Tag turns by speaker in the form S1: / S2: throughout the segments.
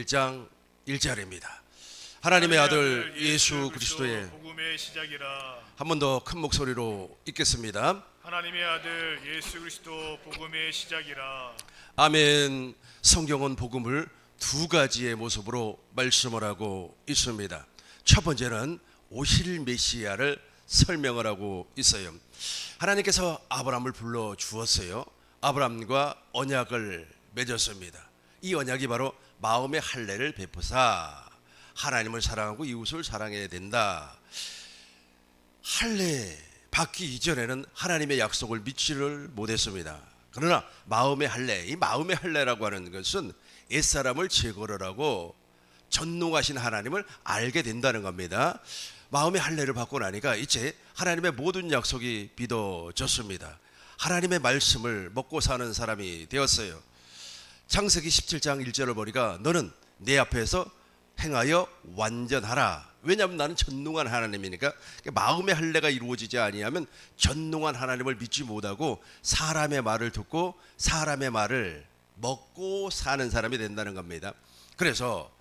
S1: 1장 1절입니다. 하나님의 아들 예수 그리스도의
S2: 복음의 시작이라.
S1: 한 번 더 큰 목소리로 읽겠습니다.
S2: 하나님의 아들 예수 그리스도 복음의 시작이라.
S1: 아멘. 성경은 복음을 두 가지의 모습으로 말씀을 하고 있습니다. 첫 번째는 오실 메시아를 설명을 하고 있어요. 하나님께서 아브라함을 불러 주었어요. 아브라함과 언약을 맺었습니다. 이 언약이 바로 마음의 할례를 베푸사 하나님을 사랑하고 이웃을 사랑해야 된다. 할례 받기 이전에는 하나님의 약속을 믿지를 못했습니다. 그러나 마음의 할례, 이 마음의 할례라고 하는 것은 옛사람을 제거를 하고 전능하신 하나님을 알게 된다는 겁니다. 마음의 할례를 받고 나니까 이제 하나님의 모든 약속이 믿어졌습니다. 하나님의 말씀을 먹고 사는 사람이 되었어요. 창세기 17장 1절을 보니까 너는 내 앞에서 행하여 완전하라. 왜냐하면 나는 전능한 하나님이니까. 마음의 할례가 이루어지지 아니하면 전능한 하나님을 믿지 못하고 사람의 말을 듣고 사람의 말을 먹고 사는 사람이 된다는 겁니다. 그래서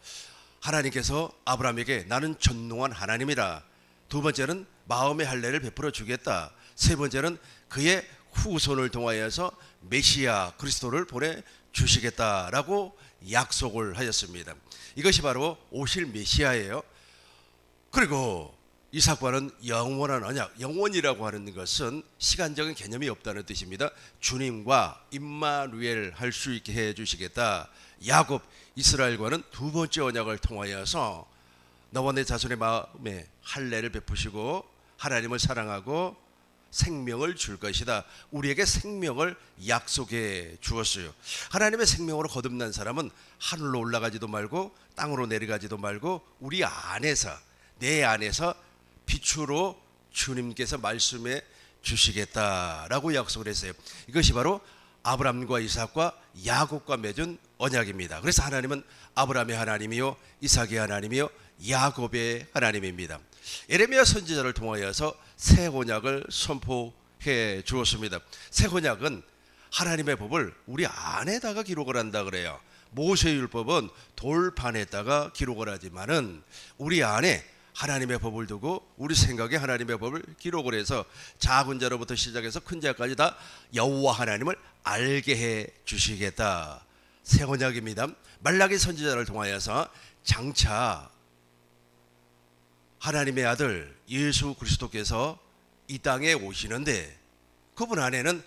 S1: 하나님께서 아브라함에게 나는 전능한 하나님이라. 두 번째는 마음의 할례를 베풀어 주겠다. 세 번째는 그의 후손을 통하여서 메시아 그리스도를 보내주시겠다라고 약속을 하였습니다. 이것이 바로 오실 메시아예요. 그리고 이삭과는 영원한 언약, 영원이라고 하는 것은 시간적인 개념이 없다는 뜻입니다. 주님과 임마누엘 할 수 있게 해주시겠다. 야곱, 이스라엘과는 두 번째 언약을 통하여서 너와 내 자손의 마음에 할례를 베푸시고 하나님을 사랑하고 생명을 줄 것이다. 우리에게 생명을 약속해 주었어요. 하나님의 생명으로 거듭난 사람은 하늘로 올라가지도 말고 땅으로 내려가지도 말고 우리 안에서, 내 안에서 빛으로 주님께서 말씀해 주시겠다라고 약속을 했어요. 이것이 바로 아브라함과 이삭과 야곱과 맺은 언약입니다. 그래서 하나님은 아브라함의 하나님이요 이삭의 하나님이요 야곱의 하나님입니다. 예레미야 선지자를 통하여서 새 언약을 선포해 주었습니다. 새 언약은 하나님의 법을 우리 안에다가 기록을 한다 그래요. 모세율법은 돌판에다가 기록을 하지만은 우리 안에 하나님의 법을 두고 우리 생각에 하나님의 법을 기록을 해서 작은 자로부터 시작해서 큰 자까지 다 여호와 하나님을 알게 해 주시겠다. 새 언약입니다. 말라기 선지자를 통하여서 장차 하나님의 아들 예수 그리스도께서 이 땅에 오시는데 그분 안에는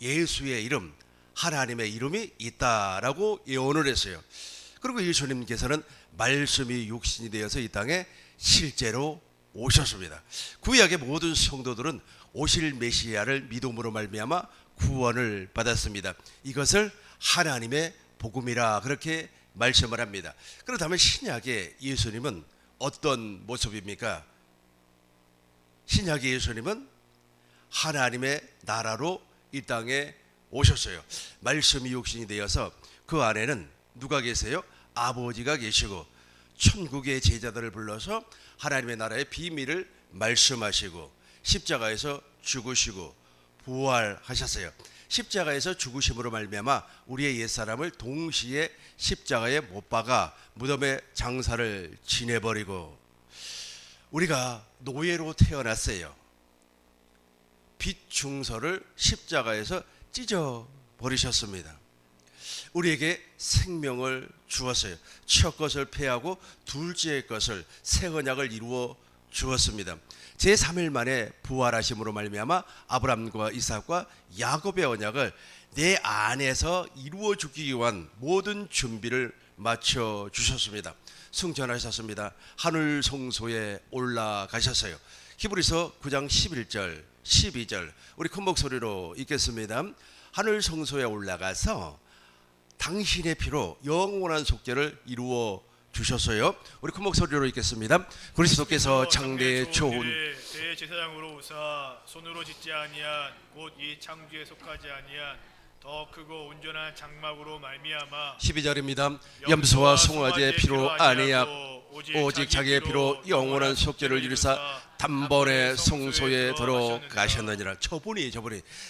S1: 예수의 이름, 하나님의 이름이 있다라고 예언을 했어요. 그리고 예수님께서는 말씀이 육신이 되어서 이 땅에 실제로 오셨습니다. 구약의 모든 성도들은 오실 메시아를 믿음으로 말미암아 구원을 받았습니다. 이것을 하나님의 복음이라 그렇게 말씀을 합니다. 그렇다면 신약의 예수님은 어떤 모습입니까? 신약의 예수님은 하나님의 나라로 이 땅에 오셨어요. 말씀이 육신이 되어서 그 안에는 누가 계세요? 아버지가 계시고 천국의 제자들을 불러서 하나님의 나라의 비밀을 말씀하시고 십자가에서 죽으시고 부활하셨어요. 십자가에서 죽으심으로 말미암아 우리의 옛사람을 동시에 십자가에 못 박아 무덤에 장사를 지내버리고 우리가 노예로 태어났어요. 빛 중서를 십자가에서 찢어버리셨습니다. 우리에게 생명을 주었어요. 첫 것을 폐하고 둘째 것을 새 언약을 이루어 주었습니다. 제3일 만에 부활하심으로 말미암아 아브라함과 이삭과 야곱의 언약을 내 안에서 이루어 주기 위한 모든 준비를 마쳐 주셨습니다. 승천하셨습니다. 하늘 성소에 올라가셨어요. 히브리서 9장 11절 12절 우리 큰 목소리로 읽겠습니다. 하늘 성소에 올라가서 당신의 피로 영원한 속죄를 이루어 주셨어요. 우리 큰 목소리로 읽겠습니다. 그리스도께서 장래의 좋은
S2: 대제사장으로 오사 손으로 짓지 아니한 곧 이 창조에 속하지 아니한 더 크고 온전한 장막으로 말미암아
S1: 12절입니다. 염소와 송아지의 피로 아니야 오직 자기의 피로 영원한 속죄를 이루사 단번에 성소에 들어가셨느니라. 저분이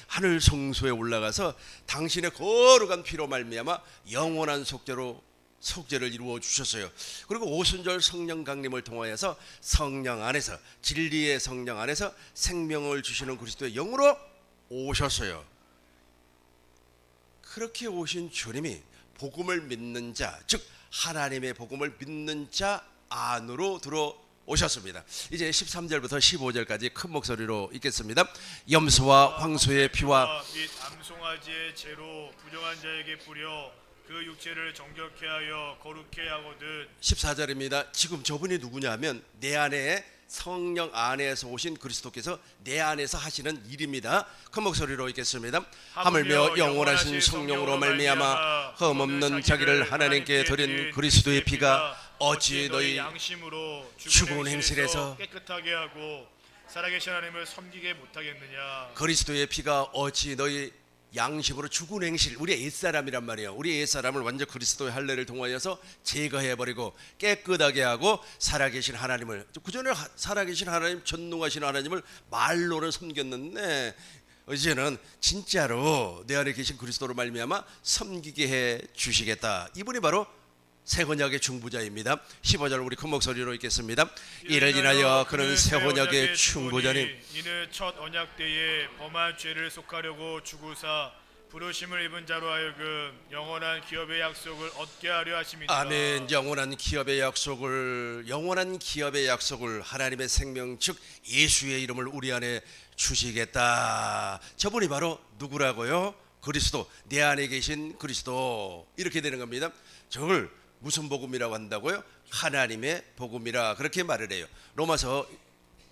S1: 하늘 성소에 올라가서 당신의 거룩한 피로 말미암아 영원한 속죄로 속죄를 이루어 주셨어요. 그리고 오순절 성령 강림을 통하여서 성령 안에서, 진리의 성령 안에서 생명을 주시는 그리스도의 영으로 오셨어요. 그렇게 오신 주님이 복음을 믿는 자, 즉 하나님의 복음을 믿는 자 안으로 들어오셨습니다. 이제 13절부터 15절까지 큰 목소리로 읽겠습니다. 염소와 황소의 피와
S2: 및 암송아지의 죄로 부정한 자에게 뿌려 그 육체를 정결케 하여 거룩케 하거든.
S1: 14절입니다. 지금 저분이 누구냐면 내 안에 성령 안에서 오신 그리스도께서 내 안에서 하시는 일입니다. 큰 목소리로 읽겠습니다. 하물며 영원하신 성령으로 말미암아 흠없는 자기를 하나님께 드린 그리스도의 피가 어찌 너희
S2: 양심으로
S1: 죽은 행실에서
S2: 깨끗하게 하고 살아계신 하나님을 섬기게 못하겠느냐.
S1: 그리스도의 피가 어찌 너희 양심으로 죽은 행실, 우리의 옛사람이란 말이에요. 우리의 옛사람을 완전 그리스도의 할례를 통하여서 제거해버리고 깨끗하게 하고 살아계신 하나님을, 그전에 살아계신 하나님, 전능하신 하나님을 말로는 섬겼는데 이제는 진짜로 내 안에 계신 그리스도로 말미암아 섬기게 해 주시겠다. 이분이 바로 새 언약의 중보자입니다. 15절 우리 큰 목소리로 읽겠습니다. 이를 인하여 그는 새 언약의 중보자니
S2: 이는 첫 언약 때에 범한 죄를 속하려고 죽으사 부르심을 입은 자로 하여금 영원한 기업의 약속을 얻게 하려 하심이니라.
S1: 아멘. 영원한 기업의 약속을 하나님의 생명 즉 예수의 이름을 우리 안에 주시겠다. 저분이 바로 누구라고요? 그리스도, 내 안에 계신 그리스도. 이렇게 되는 겁니다. 저걸 무슨 복음이라고 한다고요? 하나님의 복음이라 그렇게 말을 해요. 로마서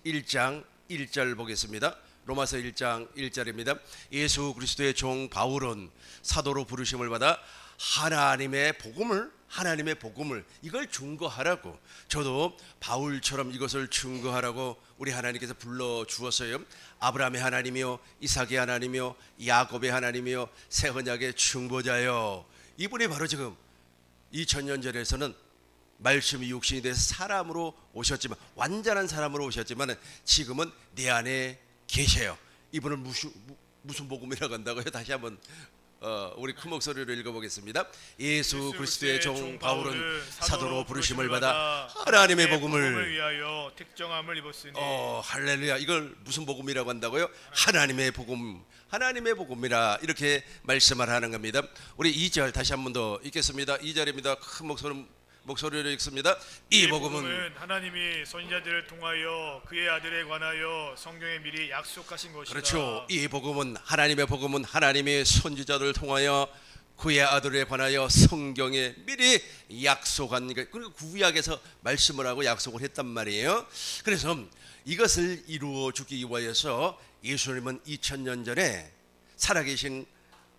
S1: 1장 1절 보겠습니다. 로마서 1장 1절입니다. 예수 그리스도의 종 바울은 사도로 부르심을 받아 하나님의 복음을 이걸 증거하라고, 저도 바울처럼 이것을 증거하라고 우리 하나님께서 불러 주었어요. 아브라함의 하나님이요, 이삭의 하나님이요, 야곱의 하나님이요, 새 언약의 중보자요. 이분이 바로 지금 2000년 전에서는 말씀이 육신이 돼서 사람으로 오셨지만, 완전한 사람으로 오셨지만 지금은 내 안에 계셔요. 이분을 무슨 복음이라고 한다고요? 다시 한번 우리 큰 목소리로 읽어보겠습니다. 예수 그리스도의 종 바울은 사도로 부르심을 받아 하나님의 복음을
S2: 위하여 택정함을 입었으니.
S1: 할렐루야. 이걸 무슨 복음이라고 한다고요? 하나님의 복음, 하나님의 복음이라 이렇게 말씀을 하는 겁니다. 우리 2절 다시 한 번 더 읽겠습니다. 2절입니다. 큰 목소리로 읽습니다. 이 복음은
S2: 하나님이 선지자들을 통하여 그의 아들에 관하여 성경에 미리 약속하신 것이다.
S1: 그렇죠. 이 복음은, 하나님의 복음은 하나님이 선지자들을 통하여 그의 아들에 관하여 성경에 미리 약속한, 그리고 구약에서 말씀을 하고 약속을 했단 말이에요. 그래서 이것을 이루어 주기 위하여서 예수님은 2000년 전에 살아계신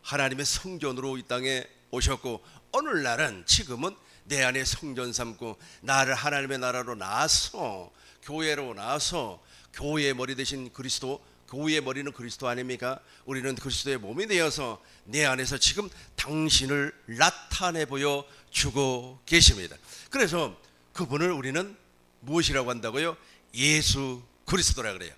S1: 하나님의 성전으로 이 땅에 오셨고, 오늘날은 지금은 내 안에 성전 삼고 나를 하나님의 나라로 나와서 교회로 나와서 교회의 머리 되신 그리스도, 교회의 머리는 그리스도 아닙니까? 우리는 그리스도의 몸이 되어서 내 안에서 지금 당신을 나타내 보여 주고 계십니다. 그래서 그분을 우리는 무엇이라고 한다고요? 예수 그리스도라 그래요.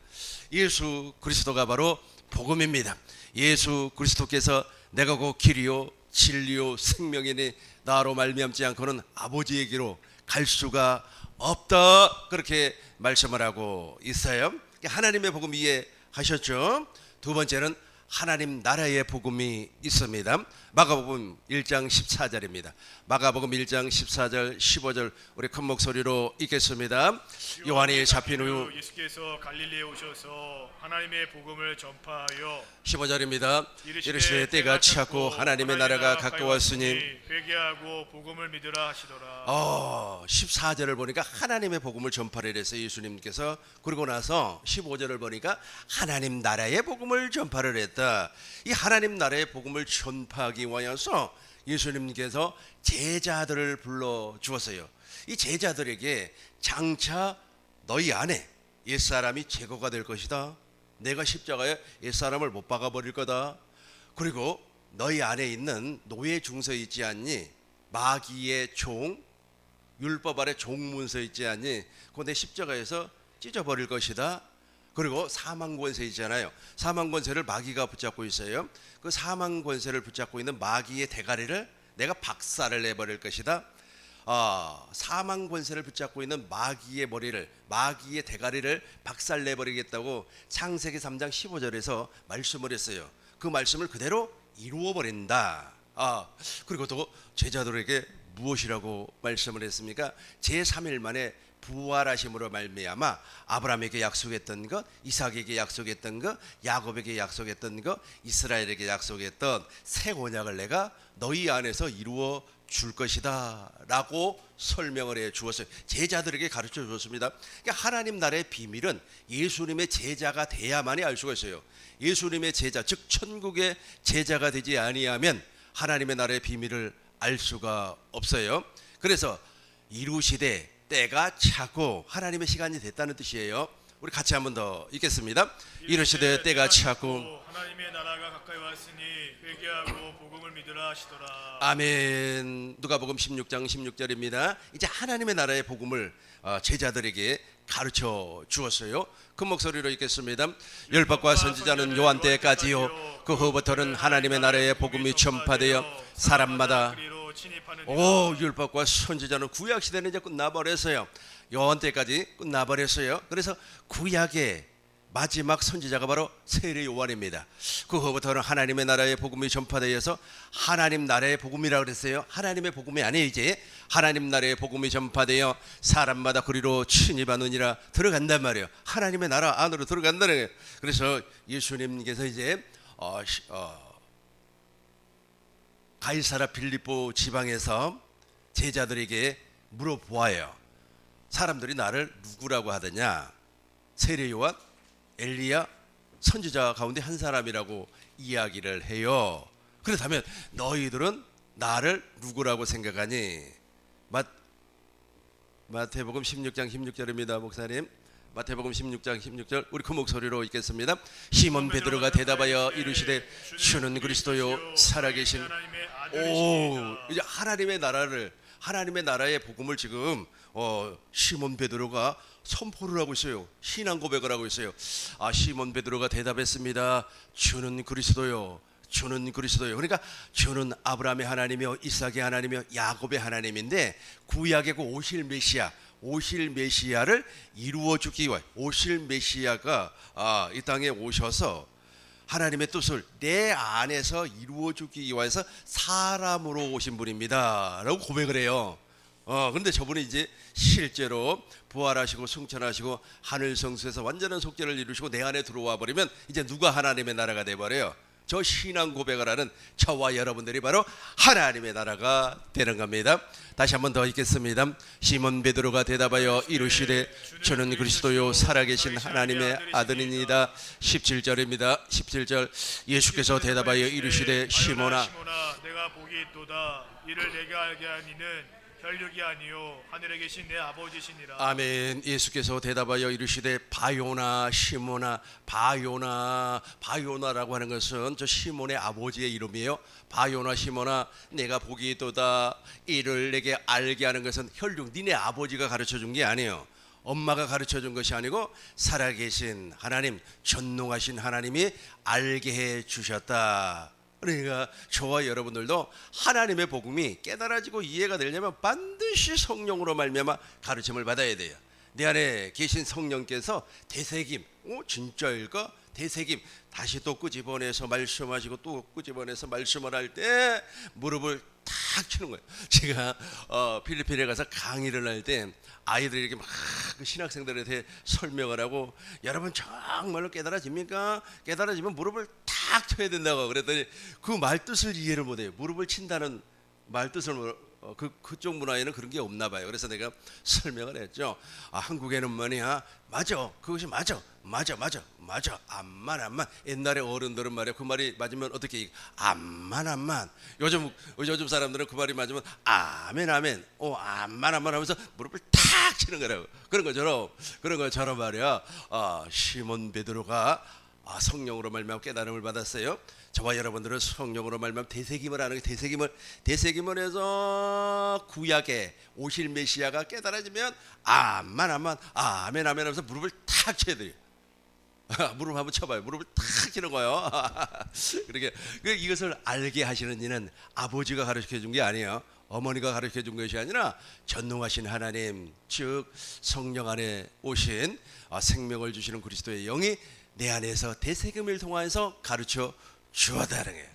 S1: 예수 그리스도가 바로 복음입니다. 예수 그리스도께서 내가 곧 길이요 진리요 생명이니 나로 말미암지 않고는 아버지에게로 갈 수가 없다, 그렇게 말씀을 하고 있어요. 하나님의 복음 이해하셨죠? 두 번째는 하나님 나라의 복음이 있습니다. 마가복음 1장 14절입니다. 마가복음 1장 14절 15절 우리 큰 목소리로 읽겠습니다. 요한이 잡힌 후
S2: 예수께서 갈릴리에 오셔서 하나님의 복음을 전파하여
S1: 15절입니다. 이르시되 때가 찼고 하나님의 나라가 가까웠으니
S2: 회개하고 복음을 믿으라 하시더라.
S1: 14절을 보니까 하나님의 복음을 전파를 해서 예수님께서, 그리고 나서 15절을 보니까 하나님 나라의 복음을 전파를 했다. 이 하나님 나라의 복음을 전파하기 위하여서 예수님께서 제자들을 불러 주었어요. 이 제자들에게 장차 너희 안에 옛사람이 제거가 될 것이다. 내가 십자가에 옛사람을 못 박아 버릴 거다. 그리고 너희 안에 있는 노예 중서 있지 않니? 마귀의 종, 율법 아래 종문서 있지 않니? 그거 내 십자가에서 찢어버릴 것이다. 그리고 사망 권세 있잖아요. 사망 권세를 마귀가 붙잡고 있어요. 그 사망 권세를 붙잡고 있는 마귀의 대가리를 내가 박살을 내버릴 것이다. 사망 권세를 붙잡고 있는 마귀의 머리를, 마귀의 대가리를 박살내버리겠다고 창세기 3장 15절에서 말씀을 했어요. 그 말씀을 그대로 이루어 버린다. 그리고 또 제자들에게 무엇이라고 말씀을 했습니까? 제3일 만에 부활하심으로 말미암아 아브라함에게 약속했던 것, 이삭에게 약속했던 것, 야곱에게 약속했던 것, 이스라엘에게 약속했던 새 언약을 내가 너희 안에서 이루어 줄 것이다 라고 설명을 해 주었어요. 제자들에게 가르쳐 주었습니다. 그러니까 하나님 나라의 비밀은 예수님의 제자가 돼야만이 알 수가 있어요. 예수님의 제자, 즉 천국의 제자가 되지 아니하면 하나님의 나라의 비밀을 알 수가 없어요. 그래서 이루시되 때가 차고, 하나님의 시간이 됐다는 뜻이에요. 우리 같이 한 번 더 읽겠습니다. 이르시되 때가 차고
S2: 하나님의 나라가 가까이 왔으니 회개하고 복음을 믿으라 하시더라.
S1: 아멘. 누가복음 16장 16절입니다. 이제 하나님의 나라의 복음을 제자들에게 가르쳐 주었어요. 큰 목소리로 읽겠습니다. 율법과 선지자는 요한 때까지요, 그 후부터는 하나님의 나라의 복음이 전파되어 사람마다 율법과 선지자는 구약 시대는 이제 끝나버렸어요. 요한 때까지 끝나버렸어요. 그래서 구약의 마지막 선지자가 바로 세례 요한입니다. 그 후부터는 하나님의 나라의 복음이 전파되어서 하나님 나라의 복음이라고 그랬어요. 하나님의 복음이 아니에요. 이제 하나님 나라의 복음이 전파되어 사람마다 그리로 침입하느니라 들어간단 말이에요. 하나님의 나라 안으로 들어간다는 거예요. 그래서 예수님께서 이제 가이사라 빌립보 지방에서 제자들에게 물어보아요. 사람들이 나를 누구라고 하더냐? 세례 요한, 엘리야, 선지자 가운데 한 사람이라고 이야기를 해요. 그렇다면 너희들은 나를 누구라고 생각하니? 마태복음 16장 16절입니다. 목사님, 마태복음 16장 16절 우리 그 목소리로 읽겠습니다. 시몬 베드로가 대답하여 이르시되 주는 그리스도요 살아계신 이제 하나님의 나라를, 하나님의 나라의 복음을 지금 시몬 베드로가 선포를 하고 있어요. 신앙 고백을 하고 있어요. 시몬 베드로가 대답했습니다. 주는 그리스도요, 주는 그리스도요. 그러니까 주는 아브라함의 하나님이요, 이삭의 하나님이요, 야곱의 하나님인데 구약의 그 오실 메시아, 오실 메시아를 이루어 주기 위해, 오실 메시아가 이 땅에 오셔서 하나님의 뜻을 내 안에서 이루어 주기 위해서 사람으로 오신 분입니다 라고 고백을 해요. 그런데 저분이 이제 실제로 부활하시고 승천하시고 하늘 성수에서 완전한 속죄를 이루시고 내 안에 들어와 버리면 이제 누가 하나님의 나라가 돼버려요? 저 신앙 고백을 하는 저와 여러분들이 바로 하나님의 나라가 되는 겁니다. 다시 한번 더 읽겠습니다. 시몬 베드로가 대답하여 이르시되 저는 그리스도요 살아계신 하나님의 아들이니이다. 17절입니다. 17절 예수께서 대답하여 이르시되 시몬아
S2: 내가 복이 있도다. 이를 내게 알게 하니는 혈육이 아니요 하늘에 계신 내 아버지시니라.
S1: 아멘. 예수께서 대답하여 이르시되 바요나 시몬아, 바요나라고 하는 것은 저 시몬의 아버지의 이름이에요. 바요나 시몬아 내가 복이 있도다. 이를 내게 알게 하는 것은 혈육, 니네 아버지가 가르쳐 준 게 아니에요. 엄마가 가르쳐 준 것이 아니고 살아계신 하나님, 전능하신 하나님이 알게 해 주셨다. 그러니까 저와 여러분들도 하나님의 복음이 깨달아지고 이해가 되려면 반드시 성령으로 말미암아 가르침을 받아야 돼요. 내 안에 계신 성령께서 되새김, 진짜일까? 되새김, 다시 또 끄집어내서 말씀하시고 또 끄집어내서 말씀을 할 때 무릎을 탁 치는 거예요. 제가 필리핀에 가서 강의를 할 때 아이들에게 막 그 신학생들한테 설명을 하고 여러분 정말로 깨달아집니까? 깨달아지면 무릎을 탁 쳐야 된다고 그랬더니 그 말뜻을 이해를 못해요. 무릎을 친다는 말뜻을 그쪽 문화에는 그런 게 없나 봐요. 그래서 내가 설명을 했죠. 한국에는 뭐냐? 맞아, 그것이 맞아. 암만. 옛날에 어른들은 말이야, 그 말이 맞으면 어떻게 암만. 요즘 사람들은 그 말이 맞으면 아멘. 암만 하면서 무릎을 탁 치는 거라고. 그런 것처럼 말이야. 시몬 베드로가 성령으로 말미암아 깨달음을 받았어요. 저와 여러분들은 성령으로 말미암아 되새김을 하는 되새김을 해서 구약에 오실 메시아가 깨달아지면 아멘 하면서 무릎을 탁 쳐야 돼요. 무릎 한번 쳐봐요. 무릎을 탁 치는 거예요. 그렇게 이것을 알게 하시는 이는 아버지가 가르쳐 준 게 아니에요. 어머니가 가르쳐 준 것이 아니라 전능하신 하나님, 즉 성령 안에 오신 생명을 주시는 그리스도의 영이 내 안에서 대세금을 통하여서 가르쳐 주었다는 거예요.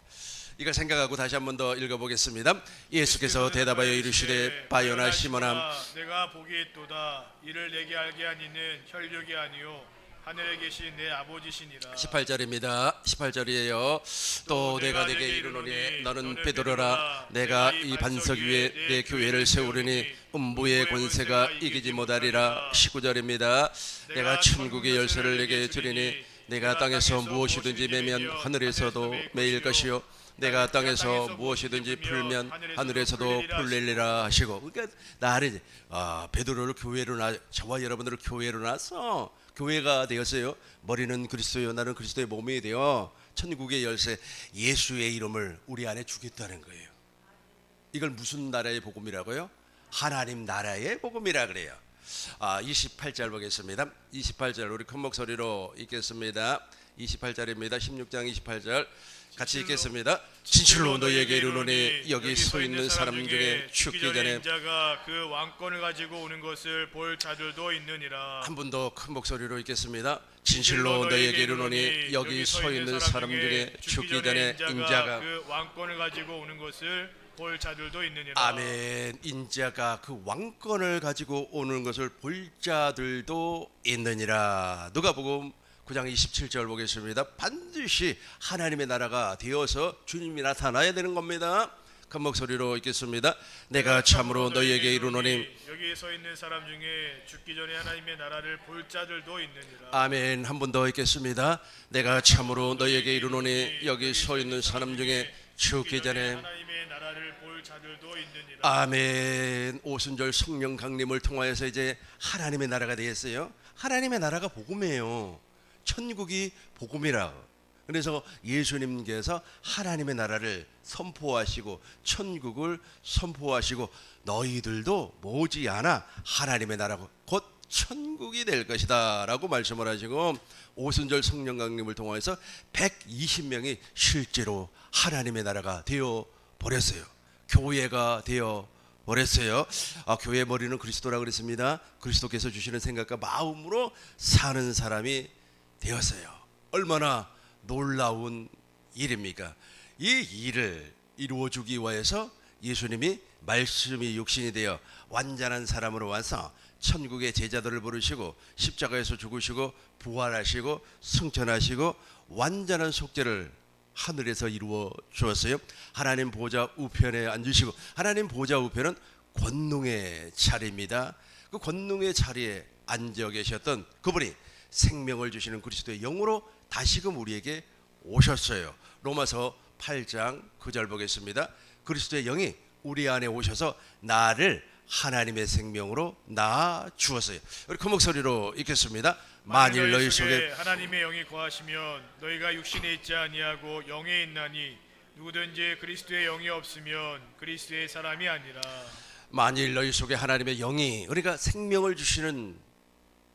S1: 이걸 생각하고 다시 한 번 더 읽어보겠습니다. 예수께서 대답하여 이르시되 바요나 시몬아,
S2: 내가 보기 있도다. 이를 내게 알게 한 이는 혈육이 아니요 하늘에 계신 내 아버지시니라.
S1: 18절입니다. 18절이에요. 또 내가 내게 이르노니 너는 베드로라. 내가 이 반석 위에 내 교회를 세우리니 음부의 권세가 이기지 못하리라. 19절입니다. 내가 천국의 열쇠를 내게 주리니 내가 땅에서 무엇이든지 매면 하늘에서도 매일 것이요 내가 땅에서 무엇이든지 풀면 하늘에서도 풀리리라 하시고, 그러니까 나를 베드로를 교회로 저와 여러분들을 교회로 놔서 교회가 되었어요. 머리는 그리스도요 나는 그리스도의 몸이 되어 천국의 열쇠 예수의 이름을 우리 안에 주겠다는 거예요. 이걸 무슨 나라의 복음이라고요? 하나님 나라의 복음이라 그래요. 28절 보겠습니다. 28절 우리 큰 목소리로 읽겠습니다. 28절입니다. 16장 28절 같이 읽겠습니다. 진실로 너희에게 이르노니 여기 서 있는 사람 중에 죽기 전에
S2: 인자가 그 왕권을 가지고 오는 것을 볼 자들도 있느니라.
S1: 한 번 더 큰 목소리로 읽겠습니다. 진실로 너희에게 이르노니 여기 서 있는 사람 중에 죽기 전에 인자가
S2: 그 왕권을 가지고 오는 것을 볼 자들도 있느니라.
S1: 아멘. 인자가 그 왕권을 가지고 오는 것을 볼 자들도 있느니라. 누가복음 9장 27절 보겠습니다. 반드시 하나님의 나라가 되어서 주님이 나타나야 되는 겁니다. 큰 목소리로 읽겠습니다. 내가 참으로 너희에게 이르노니
S2: 여기 서 있는 사람 중에 죽기 전에 하나님의 나라를 볼 자들도 있느니라.
S1: 아멘. 한 번 더 읽겠습니다. 내가 참으로 너희에게 이르노니 여기 서 있는 사람 중에 죽기 전에
S2: 하나님의 나라를 볼 자들도 있느니라.
S1: 아멘. 오순절 성령 강림을 통하여서 이제 하나님의 나라가 되었어요. 하나님의 나라가 복음이에요. 천국이 복음이라. 그래서 예수님께서 하나님의 나라를 선포하시고 천국을 선포하시고 너희들도 머지않아 하나님의 나라고 곧 천국이 될 것이다 라고 말씀을 하시고, 오순절 성령 강림을 통해서 120명이 실제로 하나님의 나라가 되어 버렸어요. 교회가 되어 버렸어요. 교회 머리는 그리스도라고 그랬습니다. 그리스도께서 주시는 생각과 마음으로 사는 사람이 되었어요. 얼마나 놀라운 일입니까? 이 일을 이루어주기 위해서 예수님이 말씀이 육신이 되어 완전한 사람으로 와서 천국의 제자들을 부르시고 십자가에서 죽으시고 부활하시고 승천하시고 완전한 속죄를 하늘에서 이루어 주었어요. 하나님 보좌 우편에 앉으시고, 하나님 보좌 우편은 권능의 자리입니다. 그 권능의 자리에 앉아 계셨던 그분이 생명을 주시는 그리스도의 영으로 다시금 우리에게 오셨어요. 로마서 8장 9절 보겠습니다. 그리스도의 영이 우리 안에 오셔서 나를 하나님의 생명으로 낳아 주었어요. 우리 큰 목소리로 읽겠습니다. 만일 너희 속에
S2: 하나님의 영이 거하시면 너희가 육신에 있지 아니하고 영에 있나니 누구든지 그리스도의 영이 없으면 그리스도의 사람이 아니라.
S1: 만일 너희 속에 하나님의 영이, 그러니까 생명을 주시는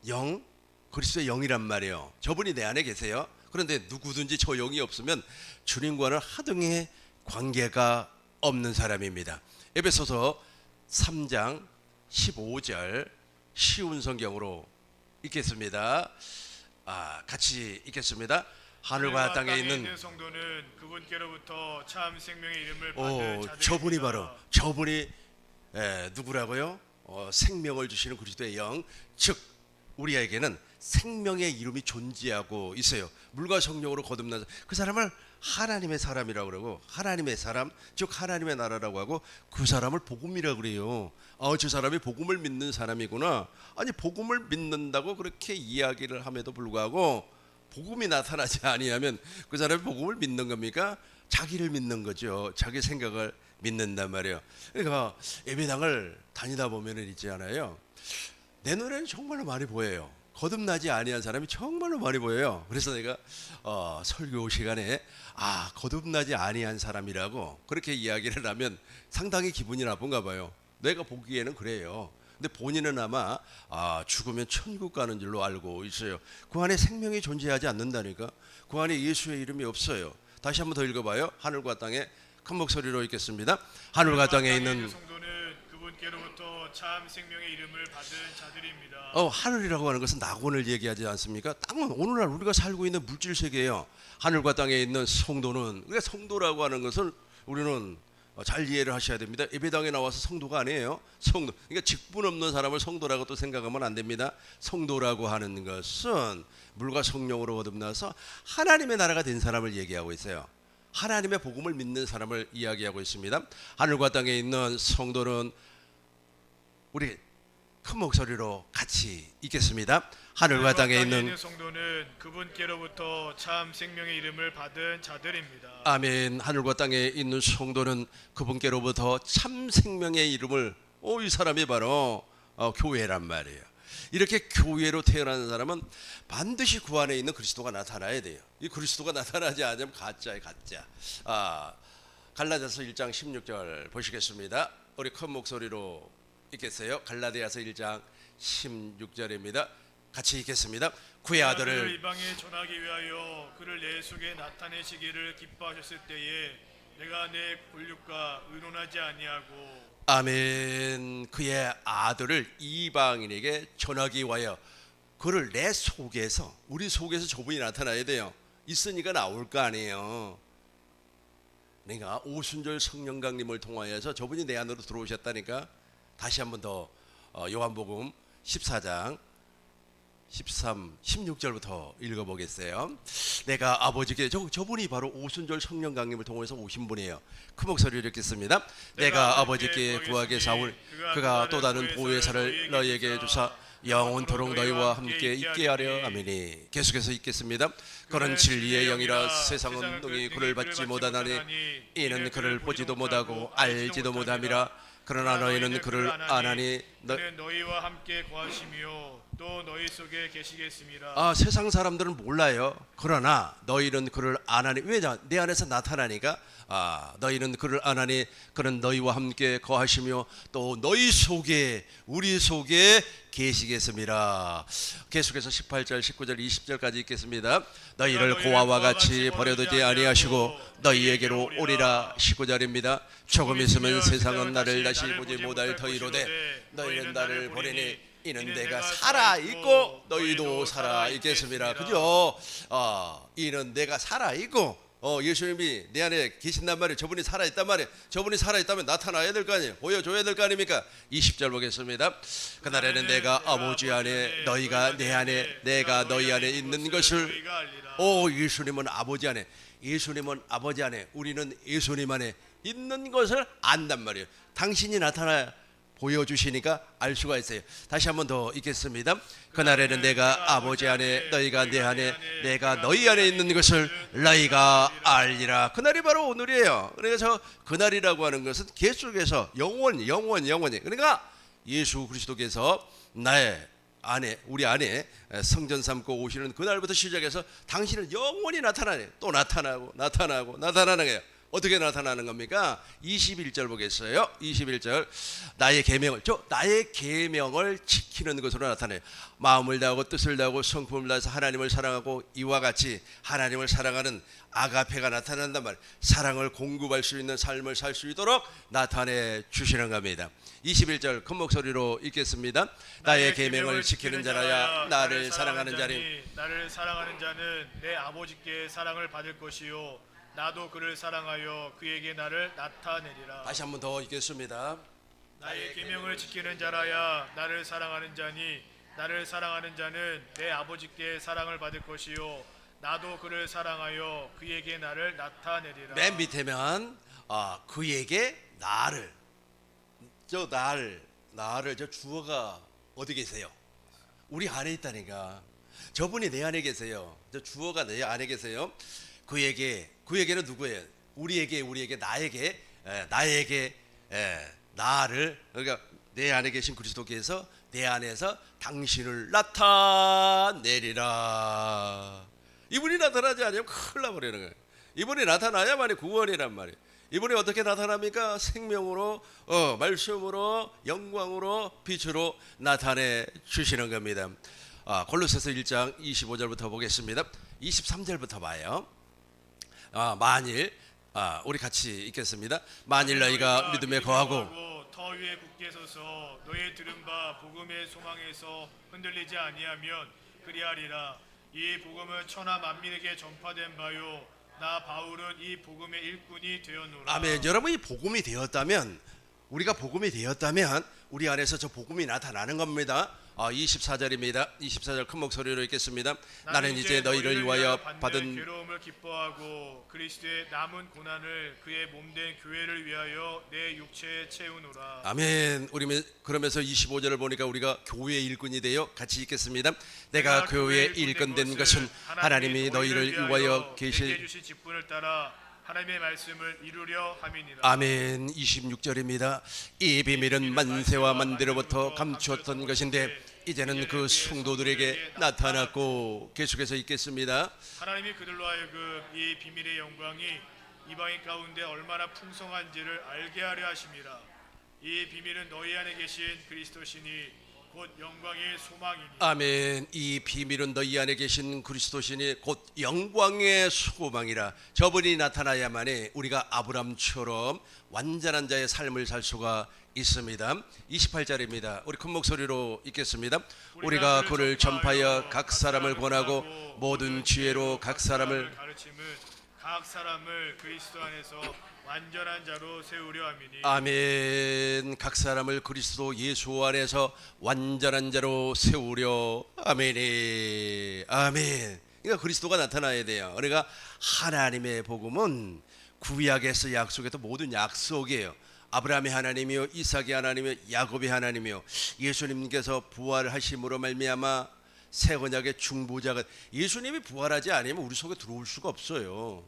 S1: 영, 그리스도의 영이란 말이에요. 저분이 내 안에 계세요. 그런데 누구든지 저 영이 없으면 주님과는 하등의 관계가 없는 사람입니다. 에베소서 3장 15절 쉬운 성경으로 읽겠습니다. 같이 읽겠습니다. 하늘과 땅에 있는
S2: 성도는 그분께로부터 참 생명의 이름을 받은 자들입니다.
S1: 저분이 바로 저분이 누구라고요? 생명을 주시는 그리스도의 영, 즉 우리에게는 생명의 이름이 존재하고 있어요. 물과 성령으로 거듭난 그 사람을 하나님의 사람이라고 그러고, 하나님의 사람 즉 하나님의 나라라고 하고, 그 사람을 복음이라고 그래요. 저 사람이 복음을 믿는 사람이구나. 아니 복음을 믿는다고 그렇게 이야기를 함에도 불구하고 복음이 나타나지 아니하면 그 사람이 복음을 믿는 겁니까? 자기를 믿는 거죠. 자기 생각을 믿는단 말이에요. 그러니까 예배당을 다니다 보면은 있지 않아요, 내 눈에는 정말로 많이 보여요. 거듭나지 아니한 사람이 정말로 많이 보여요. 그래서 내가 설교 시간에 거듭나지 아니한 사람이라고 그렇게 이야기를 하면 상당히 기분이 나쁜가 봐요. 내가 보기에는 그래요. 근데 본인은 아마 죽으면 천국 가는 줄로 알고 있어요. 그 안에 생명이 존재하지 않는다니까. 그 안에 예수의 이름이 없어요. 다시 한번 더 읽어봐요. 하늘과 땅에 큰 목소리로 읽겠습니다. 하늘과 땅에 있는
S2: 성도는 그분께로부터 참 생명의 이름을 받은 자들입니다.
S1: 하늘이라고 하는 것은 낙원을 얘기하지 않습니까? 땅은 오늘날 우리가 살고 있는 물질 세계예요. 하늘과 땅에 있는 성도는, 그러니까 성도라고 하는 것을 우리는 잘 이해를 하셔야 됩니다. 예배당에 나와서 성도가 아니에요. 성도, 그러니까 직분 없는 사람을 성도라고 또 생각하면 안 됩니다. 성도라고 하는 것은 물과 성령으로 거듭나서 하나님의 나라가 된 사람을 얘기하고 있어요. 하나님의 복음을 믿는 사람을 이야기하고 있습니다. 하늘과 땅에 있는 성도는 우리 큰 목소리로 같이 읽겠습니다. 하늘과 땅에 있는
S2: 성도는 그분께로부터 참 생명의 이름을 받은 자들입니다.
S1: 아멘. 하늘과 땅에 있는 성도는 그분께로부터 참 생명의 이름을, 이 사람이 바로 교회란 말이에요. 이렇게 교회로 태어나는 사람은 반드시 그 안에 있는 그리스도가 나타나야 돼요. 이 그리스도가 나타나지 않으면 가짜예요, 가짜. 갈라디아서 1장 16절 보시겠습니다. 우리 큰 목소리로 읽겠어요. 갈라디아서 1장 16절입니다. 같이 읽겠습니다. 그의 아들을
S2: 이방에 전하기 위하여 그를 내 속에 나타내시기를 기뻐하셨을 때에 내가 내 권력과 의논하지 아니하고
S1: 아멘. 그의 아들을 이방인에게 전하기 위하여 그를 내 속에서, 우리 속에서 저분이 나타나야 돼요. 있으니까 나올 거 아니에요. 내가 오순절 성령 강림을 통하여서 저분이 내 안으로 들어오셨다니까. 다시 한번 더 요한복음 14장 13, 16절부터 읽어보겠어요. 내가 아버지께, 저분이 바로 오순절 성령 강림을 통해서 오신 분이에요. 큰 목소리로 읽겠습니다. 내가 아버지께 구하게 사올 그가 또 다른 보혜사를 너희에게 주사 영원토록 너희와 함께 있게 하려. 아멘이. 계속해서 읽겠습니다. 그는 진리의 영이라 세상은 능히 그를 받지 못하나니 이는 그를 보지도 못하고 알지도 못함이라. 그러나 너희는 그를 아나니
S2: 너희와 함께 거하시며 또 너희 속에 계시겠습니다.
S1: 세상 사람들은 몰라요. 그러나 너희는 그를 아나니, 왜? 내 안에서 나타나니까. 너희는 그를 아나니 그는 너희와 함께 거하시며 또 너희 속에, 우리 속에 계시겠습니다. 계속해서 18절, 19절, 20절까지 읽겠습니다. 너희를 고아와 같이 버려두지 아니하시고 너희에게로 오리라. 19절입니다. 조금 있으면 세상은 나를 다시 보지 못할 터이로되 너희는 나를 보내니 이는 내가 살아 있고 너희도 살아 있겠습니다. 그죠? 이는 내가 살아 있고 예수님이 내 안에 계신단 말이에요. 저분이 살아 있단 말이에요. 저분이 살아 있다면 나타나야 될 거 아니에요. 보여줘야 될 거 아닙니까? 20절 보겠습니다. 그날에는 내가 아버지 안에, 너희가 내 안에, 내가 너희 안에 있는 것을. 예수님은 아버지 안에, 예수님은 아버지 안에, 우리는 예수님 안에 있는 것을 안단 말이에요. 당신이 나타나야 보여주시니까 알 수가 있어요. 다시 한번 더 읽겠습니다. 그날에는 내가 아버지 안에, 너희가 내 안에, 내가 너희 안에 있는 것을 너희가 알리라. 그날이 바로 오늘이에요. 그래서 그날이라고 하는 것은 계속해서 영원히. 그러니까 예수 그리스도께서 나의 안에, 우리 안에 성전 삼고 오시는 그날부터 시작해서 당신은 영원히 나타나네. 또 나타나는 거예요. 어떻게 나타나는 겁니까? 21절 보겠어요. 21절. 나의 계명을 지키는 것으로 나타내요. 마음을 다하고 뜻을 다하고 성품을 다해서 하나님을 사랑하고 이와 같이 하나님을 사랑하는 아가페가 나타난단 말이에요. 사랑을 공급할 수 있는 삶을 살 수 있도록 나타내 주시는 겁니다. 21절 큰 목소리로 읽겠습니다. 나의 계명을 지키는 자라야 나를 사랑하는 자니
S2: 나를 사랑하는 자는 내 아버지께 사랑을 받을 것이요 나도 그를 사랑하여 그에게 나를 나타내리라.
S1: 다시 한번 더 읽겠습니다.
S2: 나의 계명을 지키는 자라야 나를 사랑하는 자니 나를 사랑하는 자는 내 아버지께 사랑을 받을 것이요 나도 그를 사랑하여 그에게 나를 나타내리라.
S1: 맨 밑에면 그에게 나를, 저 주어가 어디 계세요? 우리 안에 있다니까. 저분이 내 안에 계세요. 저 주어가 내 안에 계세요. 그에게는 누구예요? 우리에게, 나에게, 나를, 그러니까 내 안에 계신 그리스도께서 내 안에서 당신을 나타내리라. 이분이 나타나지 않으면 큰일 나버리는 거예요. 이분이 나타나야만이 구원이란 말이에요. 이분이 어떻게 나타납니까? 생명으로, 말씀으로, 영광으로, 빛으로 나타내 주시는 겁니다. 골로새서 1장 25절부터 보겠습니다. 23절부터 봐요. 만일, 우리 같이 읽겠습니다. 만일 너희가 믿음에 거하고
S2: 터 위에 굳게 서서 너의 들은 바 복음의 소망에서 흔들리지 아니하면 그리하리라. 이 복음은 천하 만민에게 전파된 바요 나 바울은 이 복음의 일꾼이 되었노라.
S1: 아멘. 여러분이 복음이 되었다면, 우리가 복음이 되었다면 우리 안에서 저 복음이 나타나는 겁니다. 24절입니다. 24절 큰 목소리로 읽겠습니다. 나는 이제 너희를 위하여 받은
S2: 괴로움을 기뻐하고 그리스도의 남은 고난을 그의 몸된 교회를 위하여 내 육체에 채우노라.
S1: 아멘. 우리 그러면서 25절을 보니까 우리가 교회의 일꾼이 되어 같이 읽겠습니다. 내가 교회의 일꾼 된 것은 하나님이 너희를 위하여
S2: 내게 주신 직분을 따라 하나님의 말씀을 이루려 함이니라.
S1: 아멘. 26절입니다. 이 비밀은 만세와 만대로부터 감추었던 것인데 이제는 그 성도들에게 나타났고, 계속해서 읽겠습니다.
S2: 하나님이 그들로 하여금 이 비밀의 영광이 이방인 가운데 얼마나 풍성한지를 알게 하려 하심이라. 이 비밀은 너희 안에 계신 그리스도시니 곧 영광의 소망이니.
S1: 아멘. 이 비밀은 너희 안에 계신 그리스도시니 곧 영광의 소망이라. 저분이 나타나야만이 우리가 아브람처럼 완전한 자의 삶을 살 수가 있습니다. 28절입니다. 우리 큰 목소리로 읽겠습니다. 우리가 그를 전파하여 각 사람을 권하고 모든 지혜로 각 사람을
S2: 가르침은 각 사람을 그리스도 안에서 완전한 자로 세우려 함이니.
S1: 아멘. 각 사람을 그리스도 예수 안에서 완전한 자로 세우려. 아멘이. 아멘. 그러니까 그리스도가 나타나야 돼요. 그러니까 하나님의 복음은 구약에서 약속했던 모든 약속이에요. 아브라함의 하나님이요, 이삭의 하나님이요, 야곱의 하나님이요, 예수님께서 부활하심으로 말미암아 새 언약의 중보자가, 예수님이 부활하지 않으면 우리 속에 들어올 수가 없어요.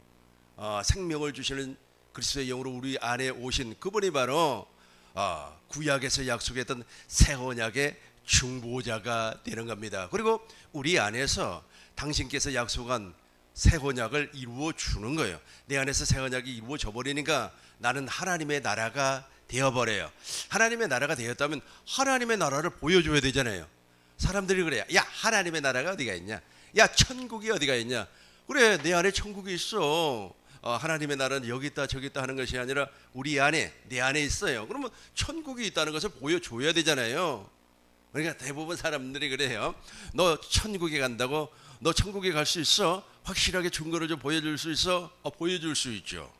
S1: 생명을 주시는 그리스도의 영으로 우리 안에 오신 그분이 바로 구약에서 약속했던 새 언약의 중보자가 되는 겁니다. 그리고 우리 안에서 당신께서 약속한 새 언약을 이루어 주는 거예요. 내 안에서 새 언약이 이루어져 버리니까 나는 하나님의 나라가 되어버려요. 하나님의 나라가 되었다면 하나님의 나라를 보여줘야 되잖아요. 사람들이 그래요. 야, 하나님의 나라가 어디가 있냐? 야, 천국이 어디가 있냐? 그래, 내 안에 천국이 있어. 하나님의 나라는 여기 있다 저기 있다 하는 것이 아니라 우리 안에, 내 안에 있어요. 그러면 천국이 있다는 것을 보여줘야 되잖아요. 그러니까 대부분 사람들이 그래요. 너 천국에 간다고? 너 천국에 갈 수 있어? 확실하게 증거를 좀 보여줄 수 있어? 보여줄 수 있죠.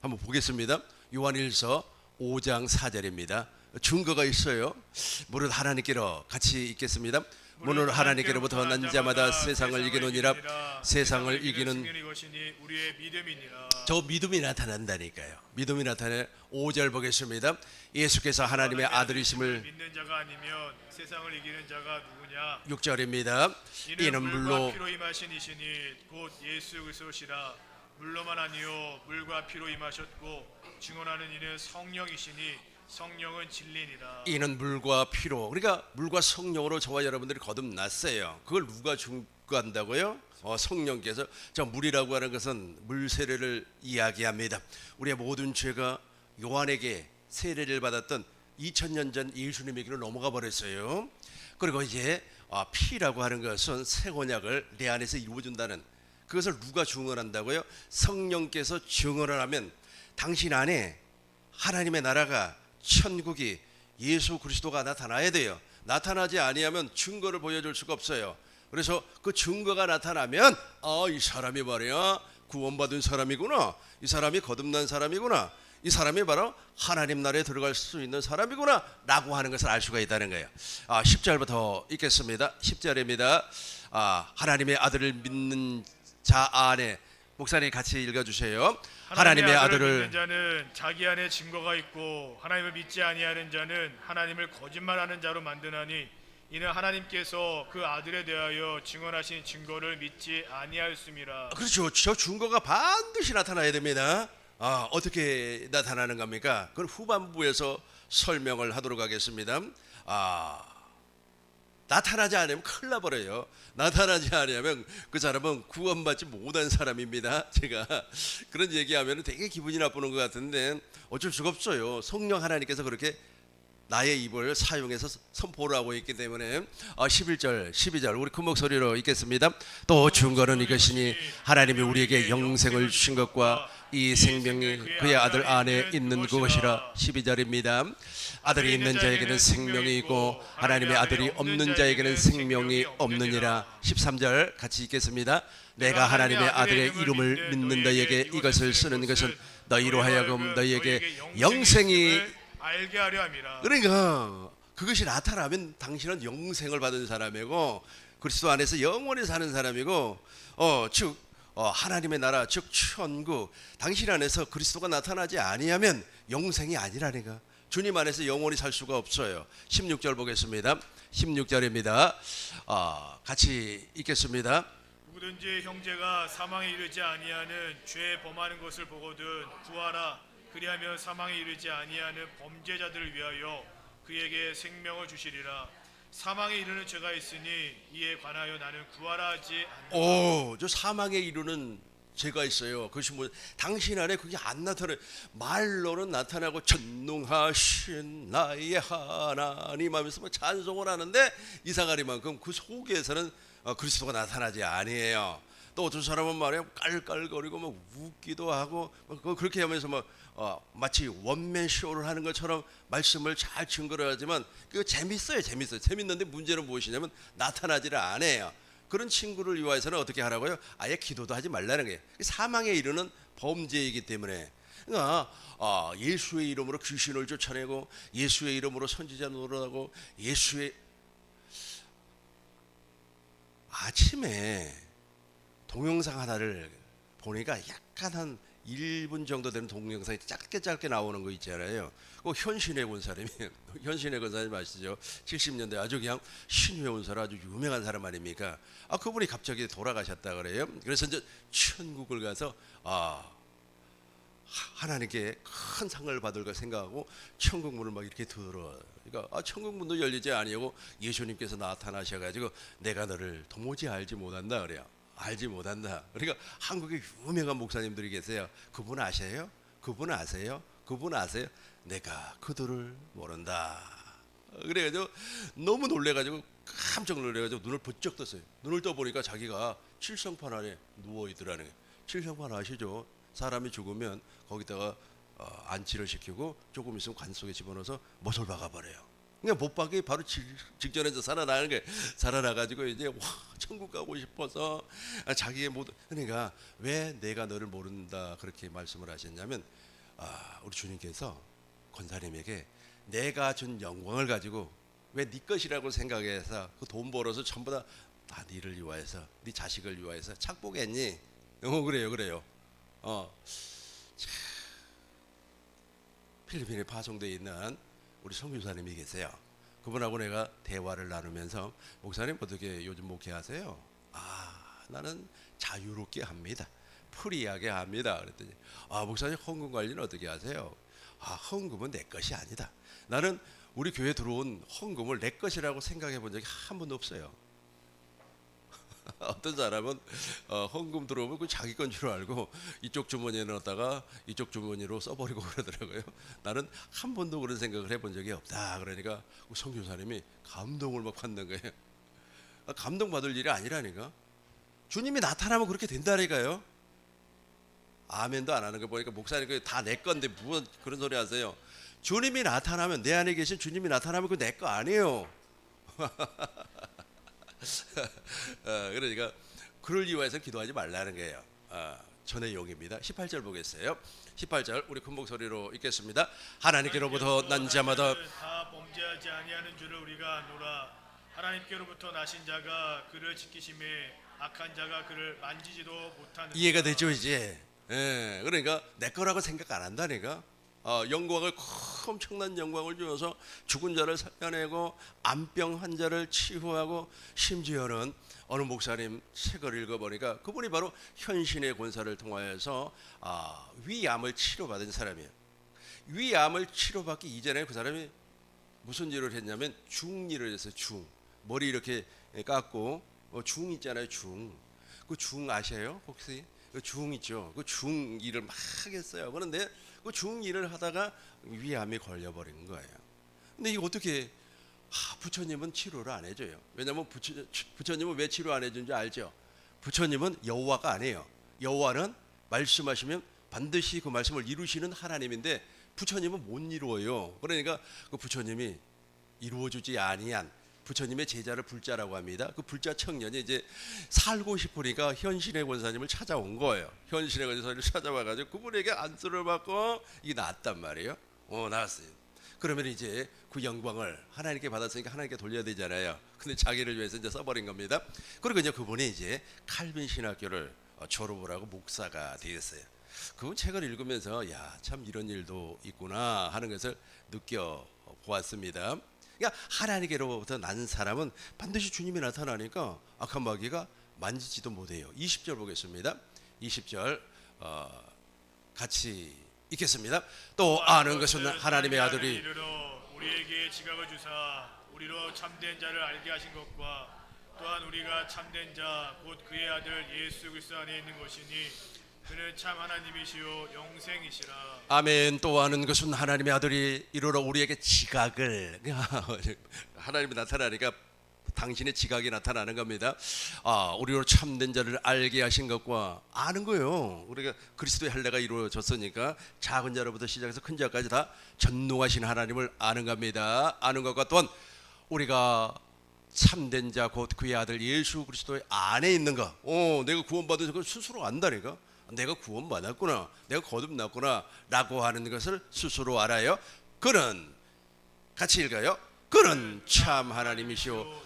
S1: 한번 보겠습니다. 요한일서 5장 4절입니다. 증거가 있어요. 무릇 하나님께로 같이 읽겠습니다. 무릇 하나님께로부터 난 자마다 세상을 이기노니라. 세상을 이기는
S2: 우리의 믿음이니라.
S1: 저 믿음이 나타난다니까요. 믿음이 나타내. 5절 보겠습니다. 예수께서 하나님의 아들이심을
S2: 믿는 자가 아니면 세상을 이기는 자가 누구냐?
S1: 6절입니다. 이는 물로
S2: 피로 임하신 이시니 곧 예수 그리스도시라. 물로만 아니요 물과 피로 임하셨고 증언하는 이는 성령이시니 성령은 진리니라.
S1: 이는 물과 피로, 그러니까 물과 성령으로 저와 여러분들이 거듭났어요. 그걸 누가 증거한다고요? 성령께서. 저 물이라고 하는 것은 물 세례를 이야기합니다. 우리의 모든 죄가 요한에게 세례를 받았던 2000년 전 예수님에게로 넘어가 버렸어요. 그리고 이제 피라고 하는 것은 새 언약을 내 안에서 이루어준다는, 그것을 누가 증언한다고요? 성령께서 증언을 하면 당신 안에 하나님의 나라가, 천국이, 예수 그리스도가 나타나야 돼요. 나타나지 아니하면 증거를 보여줄 수가 없어요. 그래서 그 증거가 나타나면 이 사람이 말이야 구원받은 사람이구나, 이 사람이 거듭난 사람이구나, 이 사람이 바로 하나님 나라에 들어갈 수 있는 사람이구나 라고 하는 것을 알 수가 있다는 거예요. 10절부터 읽겠습니다. 10절입니다. 하나님의 아들을 믿는 자 안에, 목사님 같이 읽어주세요. 하나님의 아들을
S2: 믿는 자는 자기 안에 증거가 있고 하나님을 믿지 아니하는 자는 하나님을 거짓말하는 자로 만드나니 이는 하나님께서 그 아들에 대하여 증언하신 증거를 믿지 아니하였음이라.
S1: 그렇죠. 저 증거가 반드시 나타나야 됩니다. 어떻게 나타나는 겁니까? 그건 후반부에서 설명을 하도록 하겠습니다. 나타나지 않으면 큰일 나버려요. 나타나지 않으면 그 사람은 구원받지 못한 사람입니다. 제가 그런 얘기하면 되게 기분이 나쁘는 것 같은데 어쩔 수가 없어요. 성령 하나님께서 그렇게 나의 입을 사용해서 선포를 하고 있기 때문에 11절 12절 우리 큰 목소리로 읽겠습니다. 또 증거는 이것이니 하나님이 우리에게 영생을 주신 것과 이 생명이 그의 아들 안에 있는 그것이라. 12절입니다. 아들이 있는 자에게는 생명이 있고 하나님의 아들이 없는 자에게는 생명이 없느니라. 13절 같이 읽겠습니다. 내가 하나님의 아들의 이름을 믿는 너희에게 이것을 쓰는 것은 너희로 하여금 너희에게 영생이
S2: 알게 하려 함이라.
S1: 그러니까 그것이 나타나면 당신은 영생을 받은 사람이고 그리스도 안에서 영원히 사는 사람이고 즉 하나님의 나라 즉 천국 당신 안에서 그리스도가 나타나지 아니하면 영생이 아니라니까. 주님 안에서 영원히 살 수가 없어요. 16절 보겠습니다. 16절입니다. 같이 읽겠습니다.
S2: 누구든지 형제가 사망에 이르지 아니하는 죄 범하는 것을 보거든 구하라. 그리하면 사망에 이르지 아니하는 범죄자들을 위하여 그에게 생명을 주시리라. 사망에 이르는 죄가 있으니 이에 관하여 나는 구하라 하지 않는다.
S1: 저 사망에 이르는 죄가 있어요. 그것이 뭐 당신 안에 그게 안 나타나요. 말로는 나타나고 전능하신 나의 하나님 하면서 뭐 찬송을 하는데 이상하리만큼 그 속에서는 그리스도가 나타나지 아니에요. 또 어떤 사람은 말이에요 깔깔거리고 막 웃기도 하고 그렇게 하면서 마치 원맨 쇼를 하는 것처럼 말씀을 잘 증거를 하지만 그거 재밌어요. 재밌는데 문제는 무엇이냐면 나타나지를 않아요. 그런 친구를 위하여서는 어떻게 하라고요? 아예 기도도 하지 말라는 거예요. 사망에 이르는 범죄이기 때문에. 그러니까 예수의 이름으로 귀신을 쫓아내고 예수의 이름으로 선지자 노릇하고 예수의 아침에 동영상 하나를 보니까 약간 한 1분 정도 되는 동영상이 짧게 나오는 거 있잖아요. 그 현신의 권사님이 현신의 권사님 아시죠? 70년대 아주 그냥 신유의 권사로 아주 유명한 사람 아닙니까? 그분이 갑자기 돌아가셨다 그래요. 그래서 이제 천국을 가서 하나님께 큰 상을 받을 거 생각하고 천국 문을 막 이렇게 들어. 그러니까 천국 문도 열리지 아니하고 예수님께서 나타나셔가지고 내가 너를 도무지 알지 못한다 그래요. 알지 못한다. 그러니까 한국에 유명한 목사님들이 계세요. 그분 아세요? 그분 아세요? 그분 아세요? 내가 그들을 모른다. 그래가지고 너무 놀래가지고 깜짝 놀래가지고 눈을 번쩍 떴어요. 눈을 떠보니까 자기가 칠성판 안에 누워 있더라는 거예요. 칠성판 아시죠? 사람이 죽으면 거기다가 안치를 시키고 조금 있으면 관 속에 집어넣어서 못을 박아버려요. 그러니까 못 박이 바로 직전에서 살아나는 거예요. 살아나가지고 이제 천국 가고 싶어서 자기의 모든 그러니까 왜 내가 너를 모른다 그렇게 말씀을 하셨냐면 우리 주님께서 권사님에게 내가 준 영광을 가지고 왜 네 것이라고 생각해서 그 돈 벌어서 전부 다 네를 위하여서 네 자식을 위하여서 착복했니? 그래요. 필리핀에 파송되어 있는 우리 선교사님이 계세요. 그분하고 내가 대화를 나누면서 목사님 어떻게 요즘 목회하세요? 나는 자유롭게 합니다. 프리하게 합니다. 그랬더니 목사님 헌금 관리는 어떻게 하세요? 헌금은 내 것이 아니다. 나는 우리 교회 들어온 헌금을 내 것이라고 생각해 본 적이 한 번도 없어요. 어떤 사람은 헌금 들어오면 그 자기 건 줄 알고 이쪽 주머니에 넣었다가 이쪽 주머니로 써버리고 그러더라고요. 나는 한 번도 그런 생각을 해본 적이 없다. 그러니까 선교사님이 감동을 막 받는 거예요. 감동받을 일이 아니라니까. 주님이 나타나면 그렇게 된다니까요. 아멘도 안 하는 거 보니까 목사님 다 내 건데 무슨 그런 소리 하세요. 주님이 나타나면 내 안에 계신 주님이 나타나면 그거 내 거 아니에요. 그러니까 그를 위해서 기도하지 말라는 거예요. 저 내용입니다. 18절 보겠어요. 18절 우리 큰 목소리로 읽겠습니다. 하나님께로부터 난 자마다
S2: 다 범죄하지 아니하는 줄을 우리가 아노라. 하나님께로부터 나신 자가 그를 지키심에 악한 자가 그를 만지지도 못하는.
S1: 이해가 되죠 이제. 그러니까 내 거라고 생각 안 한다니까. 영광을 엄청난 영광을 주어서 죽은 자를 살려내고 암병 환자를 치유하고 심지어는 어느 목사님 책을 읽어보니까 그분이 바로 현신의 권사를 통하여서 위암을 치료받은 사람이에요. 위암을 치료받기 이전에 그 사람이 무슨 일을 했냐면 중일을 했어요. 머리 이렇게 깎고 중 있잖아요. 그 중 아셔요? 혹시? 그 중 있죠. 그 중 일을 막 했어요. 그런데 그 중 일을 하다가 위암이 걸려버린 거예요. 근데 이거 어떻게 부처님은 치료를 안 해줘요. 왜냐하면 부처님은 왜 치료 안 해주는지 알죠? 부처님은 여호와가 아니에요. 여호와는 말씀하시면 반드시 그 말씀을 이루시는 하나님인데 부처님은 못 이루어요. 그러니까 그 부처님이 이루어주지 아니한 부처님의 제자를 불자라고 합니다. 그 불자 청년이 이제 살고 싶으니까 현신의 권사님을 찾아온 거예요. 현신의 권사님을 찾아와가지고 그분에게 안수를 받고 이게 나았단 말이에요. 나았어요. 그러면 이제 그 영광을 하나님께 받았으니까 하나님께 돌려야 되잖아요. 근데 자기를 위해서 이제 써버린 겁니다. 그리고 이제 그분이 이제 칼빈 신학교를 졸업을 하고 목사가 되었어요. 그분 책을 읽으면서 야, 참 이런 일도 있구나 하는 것을 느껴 보았습니다. 그러니까 하나님께로부터 난 사람은 반드시 주님이 나타나니까 악한 마귀가 만지지도 못해요. 20절 보겠습니다. 20절 같이 읽겠습니다. 또 아는 것은 하나님의 아들이
S2: 이르러 우리에게 지각을 주사 우리로 참된 자를 알게 하신 것과 또한 우리가 참된 자 곧 그의 아들 예수 그리스도 안에 있는 것이니 그는 참 하나님이시요 영생이시라. 아멘.
S1: 또 아는 것은 하나님의 아들이 이르러 우리에게 지각을 하나님이 나타나니까 당신의 지각이 나타나는 겁니다. 우리로 참된 자를 알게 하신 것과 아는 거예요. 우리가 그리스도의 할례가 이루어졌으니까 작은 자로부터 시작해서 큰 자까지 다 전능하신 하나님을 아는 겁니다. 아는 것과 또한 우리가 참된 자 곧 그의 아들 예수 그리스도의 안에 있는 것. 내가 구원받은 걸 스스로 안다니까. 내가 구원받았구나, 내가 거듭났구나 라고 하는 것을 스스로 알아요. 그는 같이 읽어요. 그는 참 하나님이시오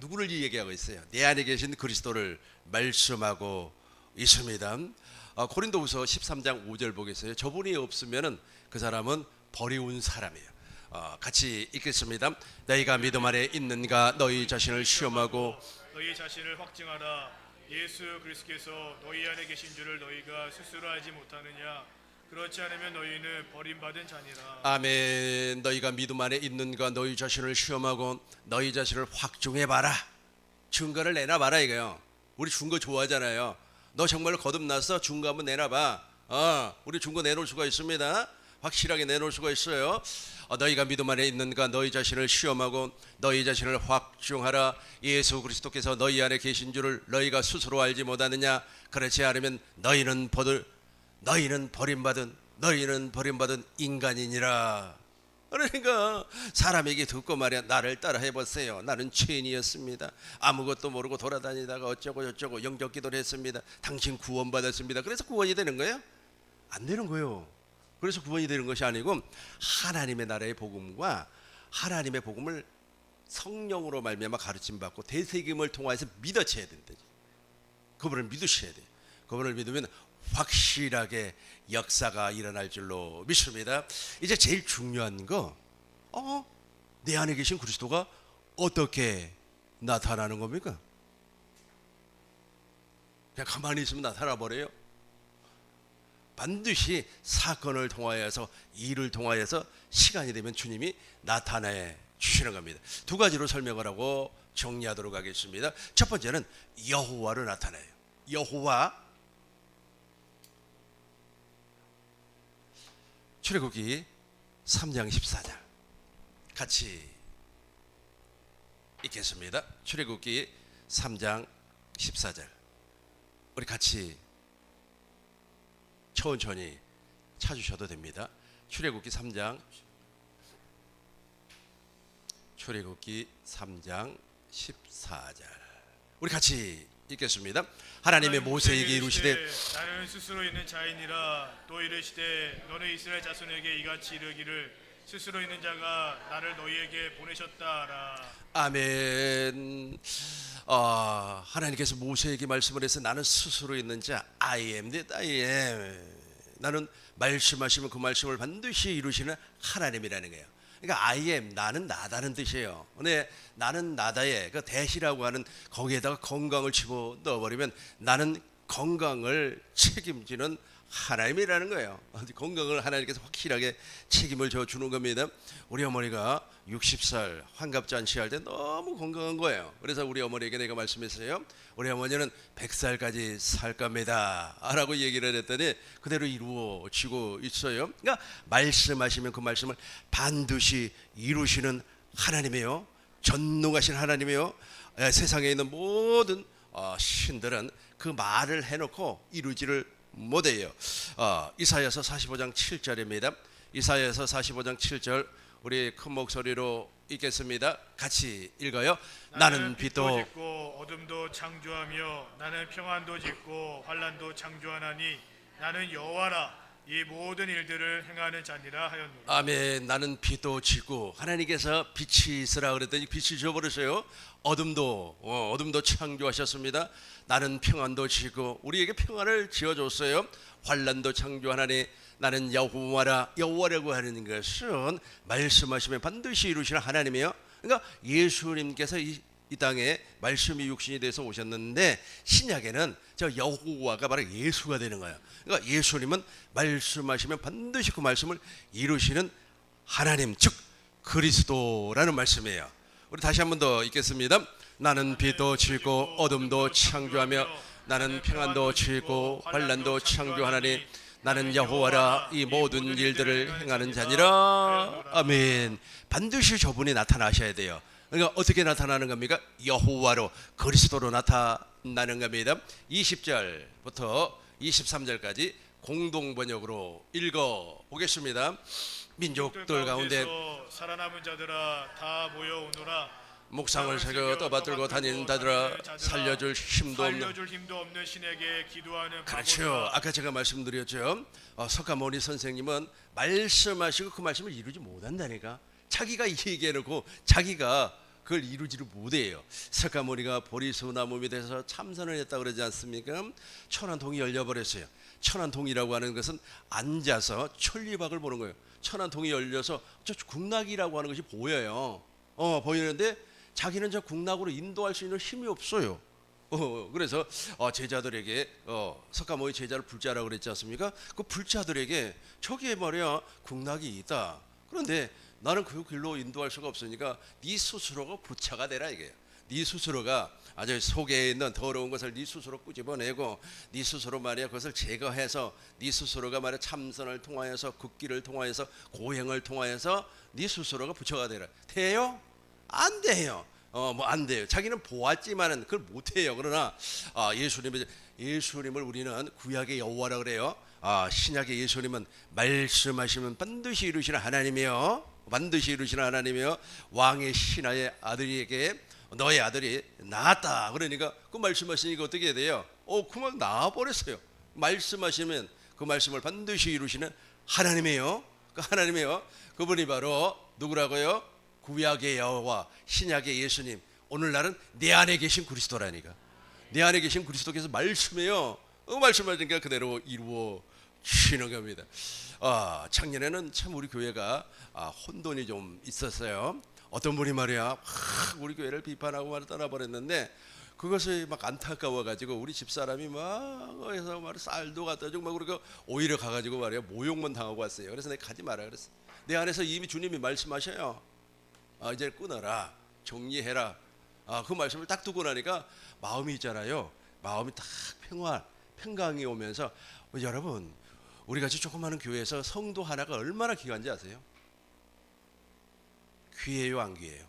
S1: 누구를 얘기하고 있어요? 내 안에 계신 그리스도를 말씀하고 있습니다. 고린도후서 13장 5절 보겠어요. 저분이 없으면 그 사람은 버려온 사람이에요. 같이 읽겠습니다. 너희가 믿음 안에 있는가 너희 자신을 시험하고
S2: 너희 자신을 확증하라. 예수 그리스도께서 너희 안에 계신 줄을 너희가 스스로 알지 못하느냐? 그렇지 않으면 너희는 버림받은 자니라.
S1: 아멘. 너희가 믿음 안에 있는가 너희 자신을 시험하고 너희 자신을 확증해봐라. 증거를 내놔봐라 이거요. 우리 증거 좋아하잖아요. 너 정말 거듭났어? 증거 한번 내놔봐. 우리 증거 내놓을 수가 있습니다. 확실하게 내놓을 수가 있어요. 너희가 믿음 안에 있는가 너희 자신을 시험하고 너희 자신을 확증하라. 예수 그리스도께서 너희 안에 계신 줄을 너희가 스스로 알지 못하느냐? 그렇지 않으면 너희는 버림받은 인간이니라. 그러니까 사람에게 듣고 말이야, 나를 따라 해보세요. 나는 죄인이었습니다. 아무것도 모르고 돌아다니다가 어쩌고 저쩌고 영적 기도를 했습니다. 당신 구원받았습니다. 그래서 구원이 되는 거예요? 안 되는 거예요. 그래서 구원이 되는 것이 아니고 하나님의 나라의 복음과 하나님의 복음을 성령으로 말미암아 가르침 받고 대세김을 통해서 믿어져야 된다. 그분을 믿으셔야 돼요. 그분을 믿으면 확실하게 역사가 일어날 줄로 믿습니다. 이제 제일 중요한 거, 내 안에 계신 그리스도가 어떻게 나타나는 겁니까? 그냥 가만히 있으면 나타나 버려요? 반드시 사건을 통하여서 일을 통하여서 시간이 되면 주님이 나타내 주시는 겁니다. 두 가지로 설명을 하고 정리하도록 하겠습니다. 첫 번째는 여호와로 나타나요. 여호와. 출애굽기 3장 14절 같이 읽겠습니다. 출애굽기 3장 14절 우리 같이 천천히 찾으셔도 됩니다. 출애굽기 3장 14절 우리 같이 읽겠습니다. 하나님의 모세에게 이르시되
S2: 나는 스스로 있는 자이니라. 또 이르시되 너는 이스라엘 자손에게 이같이 이르기를 스스로 있는 자가 나를 너희에게 보내셨다라.
S1: 아멘. 하나님께서 모세에게 말씀을 해서 나는 스스로 있는 자 I am that I am. 나는 말씀하시면 그 말씀을 반드시 이루시는 하나님이라는 거예요. 그러니까 I am, 나는 나다는 뜻이에요. 근데 나는 나다의 그 대시라고 하는 거기에다가 건강을 집어 넣어버리면 나는 건강을 책임지는 하나님이라는 거예요. 건강을 하나님께서 확실하게 책임을 져 주는 겁니다. 우리 어머니가 60살 환갑잔치 할 때 너무 건강한 거예요. 그래서 우리 어머니에게 내가 말씀했어요. 우리 어머니는 100살까지 살 겁니다 라고 얘기를 했더니 그대로 이루어지고 있어요. 그러니까 말씀하시면 그 말씀을 반드시 이루시는 하나님이에요. 전능하신 하나님이에요. 세상에 있는 모든 신들은 그 말을 해놓고 이루지를 못해요. 이사야서 45장 7절입니다. 이사야서 45장 7절 우리 큰 목소리로 읽겠습니다. 같이 읽어요. 나는 빛도
S2: 짓고 어둠도 창조하며 나는 평안도 짓고 환난도 창조하나니 나는 여호와라 이 모든 일들을 행하는 자니라 하였노라.
S1: 아멘. 나는 빛도 짓고 하나님께서 빛이 있으라 그랬더니 빛이 지어버렸어요. 어둠도 창조하셨습니다. 나는 평안도 지고 우리에게 평안을 지어줬어요. 환난도 창조하나니 나는 여호와라. 여호와라고 하는 것은 말씀하시면 반드시 이루시는 하나님이에요. 그러니까 예수님께서 이 땅에 말씀이 육신이 돼서 오셨는데 신약에는 저 여호와가 바로 예수가 되는 거예요. 그러니까 예수님은 말씀하시면 반드시 그 말씀을 이루시는 하나님, 즉 그리스도라는 말씀이에요. 우리 다시 한 번 더 읽겠습니다. 나는 빛도 지고 어둠도 창조하며 나는 평안도 지고 환난도 창조하나니 나는 여호와라 이 모든 일들을 행하는 자니라. 아멘. 반드시 저분이 나타나셔야 돼요. 그러니까 어떻게 나타나는 겁니까? 여호와로 그리스도로 나타나는 겁니다. 20절부터 23절까지 공동 번역으로 읽어 보겠습니다. 민족들 가운데
S2: 살아남은 자들아 다 모여오너라.
S1: 묵상을 새겨 떠받들고 다니는 자들아 살려줄 힘도
S2: 없는 신에게 기도하는
S1: 그렇죠.
S2: 바보들아.
S1: 아까 제가 말씀드렸죠. 석가모니 선생님은 말씀하시고 그 말씀을 이루지 못한다니까. 자기가 얘기해놓고 자기가 그걸 이루지를 못해요. 석가모니가 보리수나무 밑에서 참선을 했다 그러지 않습니까? 천안통이 열려버렸어요. 천안통이라고 하는 것은 앉아서 천리박을 보는 거예요. 천안통이 열려서 저 국락이라고 하는 것이 보여요. 보이는데 자기는 저 국락으로 인도할 수 있는 힘이 없어요. 그래서 제자들에게 석가모니 제자를 불자라고 그랬지 않습니까? 그 불자들에게 저기에 말이야 국락이 있다. 그런데 나는 그 길로 인도할 수가 없으니까 네 스스로가 부처가 되라 이게요. 네 스스로가 아주 속에 있는 더러운 것을 네 스스로 끄집어내고 네 스스로 말이야 그것을 제거해서 네 스스로가 말이야 참선을 통하여서 극기를 통하여서 고행을 통하여서 네 스스로가 부처가 되라. 돼요? 안 돼요. 뭐 안 돼요. 자기는 보았지만은 그걸 못 해요. 그러나 예수님을 우리는 구약의 여호와라 그래요. 신약의 예수님은 말씀하시면 반드시 이루시는 하나님이요. 반드시 이루시는 하나님이요. 왕의 신하의 아들에게 너의 아들이 낳았다. 그러니까 그 말씀하시니까 어떻게 해야 돼요? 그만 낳아버렸어요. 말씀하시면 그 말씀을 반드시 이루시는 하나님이에요. 그 하나님이에요. 그분이 바로 누구라고요? 구약의 여호와, 신약의 예수님. 오늘날은 내 안에 계신 그리스도라니까. 내 안에 계신 그리스도께서 말씀해요. 말씀하시니까 그대로 이루어지는 겁니다. 작년에는 참 우리 교회가 혼돈이 좀 있었어요. 어떤 분이 말이야 우리 교회를 비판하고 말 떠나버렸는데 그것이 막 안타까워가지고 우리 집사람이 막 해서 말 쌀도 갖다 주고 막 그러니까 오히려 가가지고 말이야 모욕만 당하고 왔어요. 그래서 내가 가지 마라 그랬어. 내 안에서 이미 주님이 말씀하셔요. 이제 끊어라, 정리해라. 그 말씀을 딱 듣고 나니까 마음이 있잖아요. 마음이 딱 평강이 오면서 여러분 우리 같이 조그마한 교회에서 성도 하나가 얼마나 귀한지 아세요? 귀해요, 안 귀해요?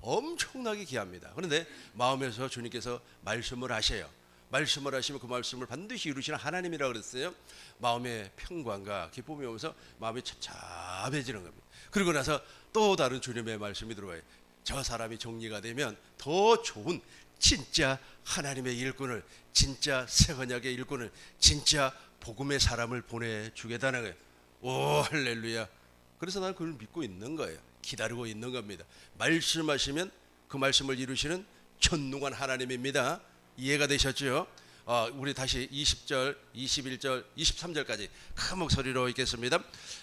S1: 엄청나게 귀합니다. 그런데 마음에서 주님께서 말씀을 하셔요. 말씀을 하시면 그 말씀을 반드시 이루시는 하나님이라 그랬어요. 마음의 평강과 기쁨이 오면서 마음이 찹찹해지는 겁니다. 그리고 나서 또 다른 주님의 말씀이 들어와요. 저 사람이 정리가 되면 더 좋은 진짜 하나님의 일꾼을, 진짜 새 언약의 일꾼을, 진짜 복음의 사람을 보내주겠다는 거예요. 오 할렐루야. 그래서 나는 그걸 믿고 있는 거예요. 기다리고 있는 겁니다. 말씀하시면 그 말씀을 이루시는 전능한 하나님입니다. 이해가 되셨죠? 우리 다시 20절, 21절, 23절까지 큰 목소리로 읽겠습니다.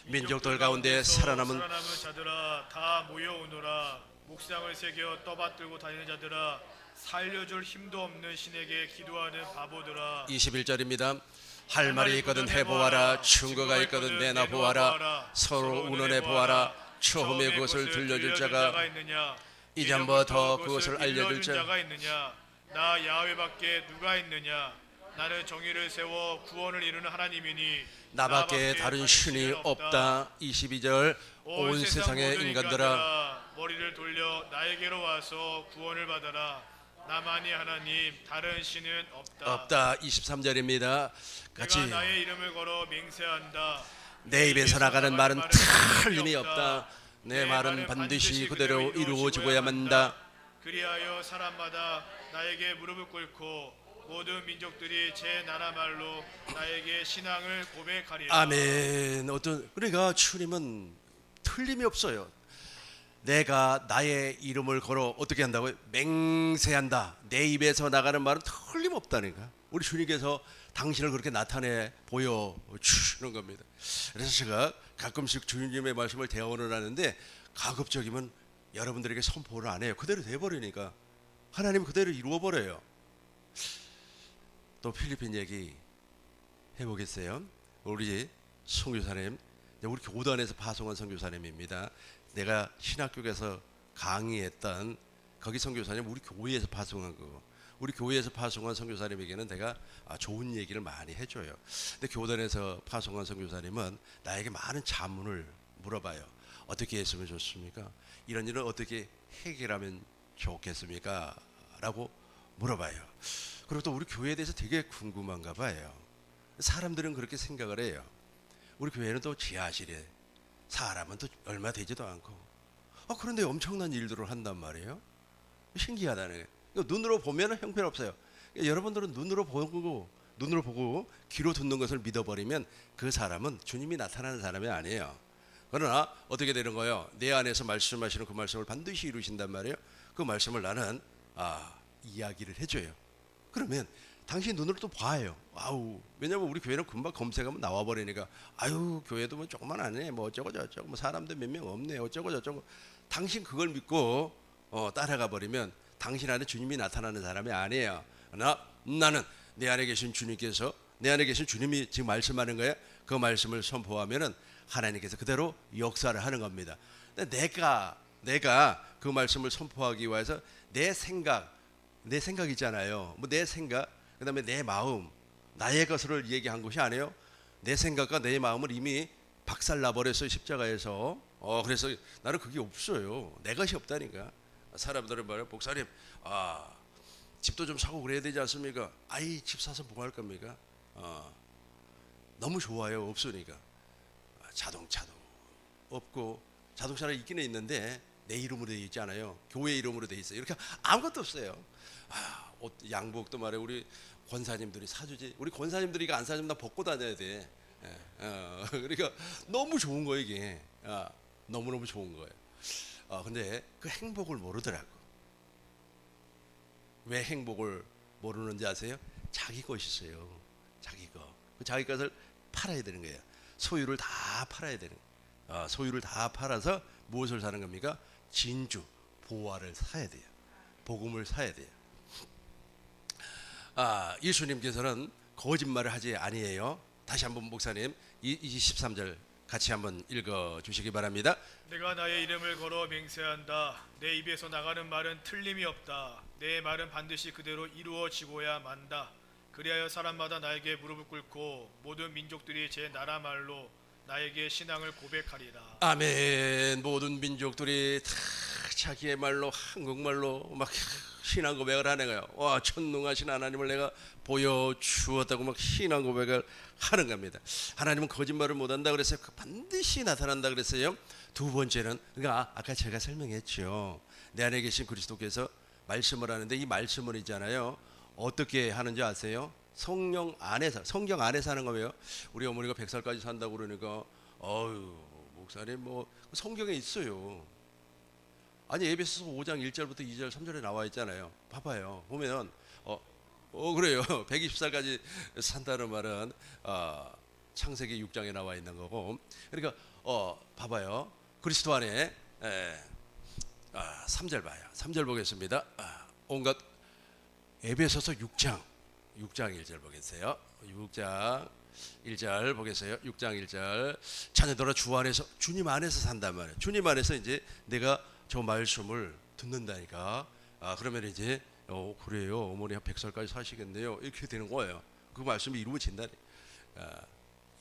S1: 민족들 가운데 살아남은
S2: 자들아 다 모여오너라. 묵상을 새겨 떠받들고 다니는 자들아 살려줄 힘도 없는 신에게 기도하는 바보들아.
S1: 21절입니다. 할 말이 있거든 해보아라. 증거가 있거든 내놔 보아라. 서로 운원해 보아라. 처음에 그것을 들려줄 자가
S2: 있느냐?
S1: 이전부터 그것을 알려줄 자
S2: 자가 있느냐? 나 야훼밖에 누가 있느냐? 나는 정의를 세워 구원을 이루는 하나님이니
S1: 나밖에 다른 신이 없다. 22절 온 세상의
S2: 모든
S1: 인간들아
S2: 머리를 돌려 나에게로 와서 구원을 받아라. 나만이 하나님, 다른 신은
S1: 없다. 23절입니다. 같이
S2: 내가 나의 이름을 걸어 맹세한다.
S1: 내 입에서 나가는 말은 틀림이 없다. 내 말은 반드시 그대로 이루어지고야만 한다.
S2: 그리하여 사람마다 나에게 무릎을 꿇고 모든 민족들이 제 나라 말로 나에게 신앙을 고백하리라.
S1: 아멘. 그러니까 주님은 틀림이 없어요. 내가 나의 이름을 걸어 어떻게 한다고요? 맹세한다. 내 입에서 나가는 말은 틀림없다니까. 우리 주님께서 당신을 그렇게 나타내 보여주시는 겁니다. 그래서 제가 가끔씩 주님의 말씀을 대언을 하는데 가급적이면 여러분들에게 선포를 안 해요. 그대로 돼버리니까 하나님 그대로 이루어버려요. 또 필리핀 얘기 해보겠어요. 우리 선교사님, 우리 교단에서 파송한 선교사님입니다. 내가 신학교에서 강의했던 거기 선교사님 우리 교회에서 파송한 거. 우리 교회에서 파송한 선교사님에게는 내가 좋은 얘기를 많이 해줘요. 근데 교단에서 파송한 선교사님은 나에게 많은 자문을 물어봐요. 어떻게 했으면 좋습니까? 이런 일을 어떻게 해결하면 좋겠습니까? 라고 물어봐요. 그리고 또 우리 교회에 대해서 되게 궁금한가 봐요. 사람들은 그렇게 생각을 해요. 우리 교회는 또 지하실에 사람은 또 얼마 되지도 않고 그런데 엄청난 일들을 한단 말이에요. 신기하다네. 눈으로 보면 형편없어요. 여러분들은 눈으로 보고 귀로 듣는 것을 믿어버리면 그 사람은 주님이 나타나는 사람이 아니에요. 그러나 어떻게 되는 거예요? 내 안에서 말씀하시는 그 말씀을 반드시 이루신단 말이에요. 그 말씀을 나는 이야기를 해줘요. 그러면 당신 눈으로 또 봐요. 왜냐면 우리 교회는 금방 검색하면 나와버리니까 교회도 뭐 조그만 하네, 뭐 어쩌고 저쩌고, 뭐 사람들 몇 명 없네, 어쩌고 저쩌고. 당신 그걸 믿고 따라가 버리면 당신 안에 주님이 나타나는 사람이 아니에요. 나는 내 안에 계신 주님께서, 내 안에 계신 주님이 지금 말씀하는 거예요. 그 말씀을 선포하면은 하나님께서 그대로 역사를 하는 겁니다. 내가 그 말씀을 선포하기 위해서 내 생각 있잖아요. 뭐 내 생각, 그다음에 내 마음, 나의 것을 얘기한 것이 아니에요. 내 생각과 내 마음을 이미 박살나 버렸어요, 십자가에서. 그래서 나는 그게 없어요. 내 것이 없다니까. 사람들은 말해요, 목사님, 집도 좀 사고 그래야 되지 않습니까? 집 사서 뭐 할 겁니까? 너무 좋아요, 없으니까. 자동차도 없고, 자동차는 있기는 있는데 내 이름으로 되어 있지 않아요. 교회 이름으로 되어 있어요. 이렇게 아무것도 없어요. 옷, 양복도 말이에요. 우리 권사님들이 사주지. 우리 권사님들이 이거 안 사주면 나 벗고 다녀야 돼. 그러니까 너무 좋은 거예요, 이게. 너무너무 좋은 거예요. 근데 그 행복을 모르더라고. 왜 행복을 모르는지 아세요? 자기 것이 있어요. 자기 것. 그 자기 것을 팔아야 되는 거예요. 소유를 다 팔아야 되는 거예요. 소유를 다 팔아서 무엇을 사는 겁니까? 진주, 보화를 사야 돼요. 복음을 사야 돼요. 예수님께서는 거짓말을 하지 아니에요. 다시 한번 목사님 23절 같이 한번 읽어 주시기 바랍니다.
S2: 내가 나의 이름을 걸어 맹세한다. 내 입에서 나가는 말은 틀림이 없다. 내 말은 반드시 그대로 이루어지고야 만다. 그리하여 사람마다 나에게 무릎을 꿇고 모든 민족들이 제 나라 말로 나에게 신앙을 고백하리라.
S1: 아멘. 모든 민족들이 다 자기의 말로, 한국말로 막 신앙 고백을 하는 거예요. 천능하신 하나님을 내가 보여주었다고 막 신앙 고백을 하는 겁니다. 하나님은 거짓말을 못한다 그랬어요. 반드시 나타난다 그랬어요. 두 번째는, 그러니까 아까 제가 설명했죠. 내 안에 계신 그리스도께서 말씀을 하는데, 이 말씀을 있잖아요, 어떻게 하는지 아세요? 성령 안에서, 성경 안에서 하는 거예요. 우리 어머니가 100살까지 산다고 그러니까 목사님 뭐 성경에 있어요. 아니 에베소서 5장 1절부터 2절 3절에 나와 있잖아요. 봐봐요. 보면 그래요. 120살까지 산다는 말은 창세기 6장에 나와 있는 거고. 그러니까 봐봐요. 그리스도 안에 3절 봐요. 3절 보겠습니다. 온갖 에베소서 6장 6장 1절 보겠어요. 6장 1절 보겠어요. 6장 1절. 자녀들아 주 안에서, 주님 안에서 산단 말이에요. 주님 안에서 이제 내가 저 말씀을 듣는다니까. 그러면 이제 그래요, 어머니 한 100살까지 사시겠네요, 이렇게 되는 거예요. 그 말씀이 이루어진다니.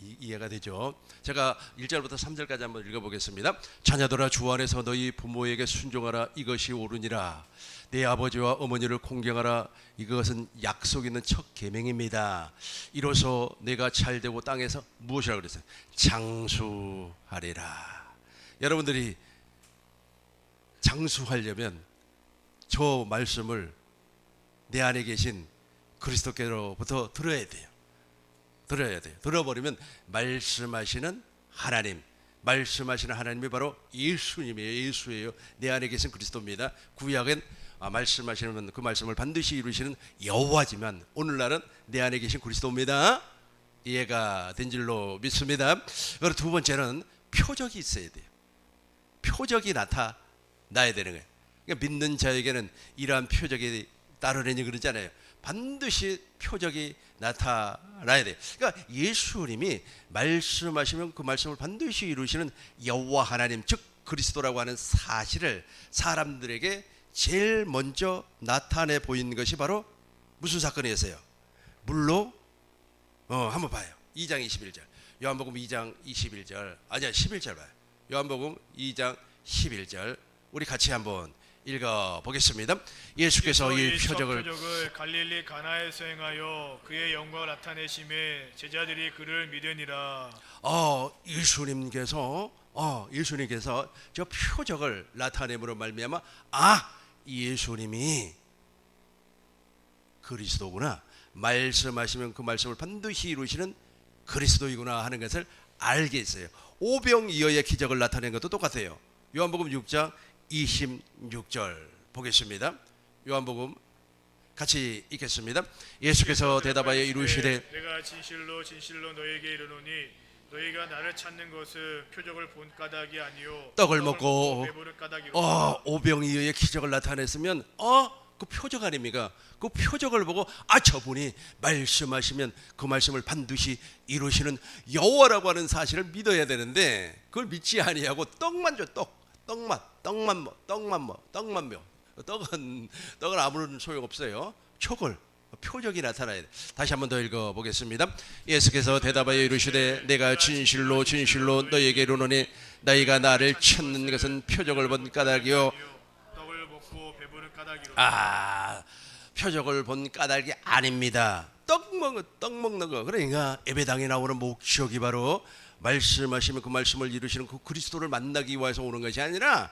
S1: 이해가 되죠? 제가 1절부터 3절까지 한번 읽어보겠습니다. 자녀들아 주 안에서 너희 부모에게 순종하라. 이것이 옳으니라. 내 아버지와 어머니를 공경하라. 이것은 약속 있는 첫 계명입니다. 이로써 내가 잘되고 땅에서 무엇이라고 그랬어요? 장수하리라. 여러분들이 장수하려면 저 말씀을 내 안에 계신 그리스도께로부터 들어야 돼요. 들어버리면 말씀하시는 하나님, 말씀하시는 하나님이 바로 예수님이에요. 예수예요. 내 안에 계신 그리스도입니다. 구약은 말씀하시는 그 말씀을 반드시 이루시는 여호와지만 오늘날은 내 안에 계신 그리스도입니다. 이해가 된 줄로 믿습니다. 그리고 두 번째는 표적이 있어야 돼요. 표적이 나타나야 되는 거예요. 그러니까 믿는 자에게는 이러한 표적이 따르려니 그러잖아요. 반드시 표적이 나타나야 돼요. 그러니까 예수님이 말씀하시면 그 말씀을 반드시 이루시는 여호와 하나님, 즉 그리스도라고 하는 사실을 사람들에게 제일 먼저 나타내 보인 것이 바로 무슨 사건이었어요? 물로 한번 봐요. 2장 21절. 요한복음 2장 21절. 아니야, 11절 봐요. 요한복음 2장 11절. 우리 같이 한번 읽어 보겠습니다. 예수께서 이 표적을
S2: 갈릴리 가나에서 행하여 그의 영광을 나타내심에 제자들이 그를 믿으니라. 예수님께서 저 표적을 나타냄으로 말미암아 예수님이 그리스도구나, 말씀하시면 그 말씀을 반드시 이루시는 그리스도이구나 하는 것을 알게 했어요. 오병이어의 기적을 나타낸 것도 똑같아요. 요한복음 6장 26절 보겠습니다. 요한복음 같이 읽겠습니다. 예수께서 대답하여 이르시되 내가 진실로 진실로 너에게 이르노니 너희가 나를 찾는 것은 표적을 본 까닭이 아니요
S1: 떡을 먹고
S2: 배부른 까닭이로다.
S1: 오병이어의 기적을 나타냈으면 그 표적 아닙니까? 그 표적을 보고 저분이 말씀하시면 그 말씀을 반드시 이루시는 여호와라고 하는 사실을 믿어야 되는데 그걸 믿지 아니하고 떡만 줘. 떡만 먹. 떡은 아무런 소용 없어요. 표적이 나타나야 돼. 다시 한번 더 읽어 보겠습니다. 예수께서 대답하여 이르시되 내가 진실로 진실로 너희에게 이르노니 너희가 나를 찾는 것은 표적을 본 까닭이요
S2: 떡을 먹고 배부른 까닭이로다.
S1: 표적을 본 까닭이 아닙니다. 떡 먹는 거. 그러니까 예배당에 나오는 목적이 바로 말씀하시면 그 말씀을 이루시는 그 그리스도를 만나기 위해서 오는 것이 아니라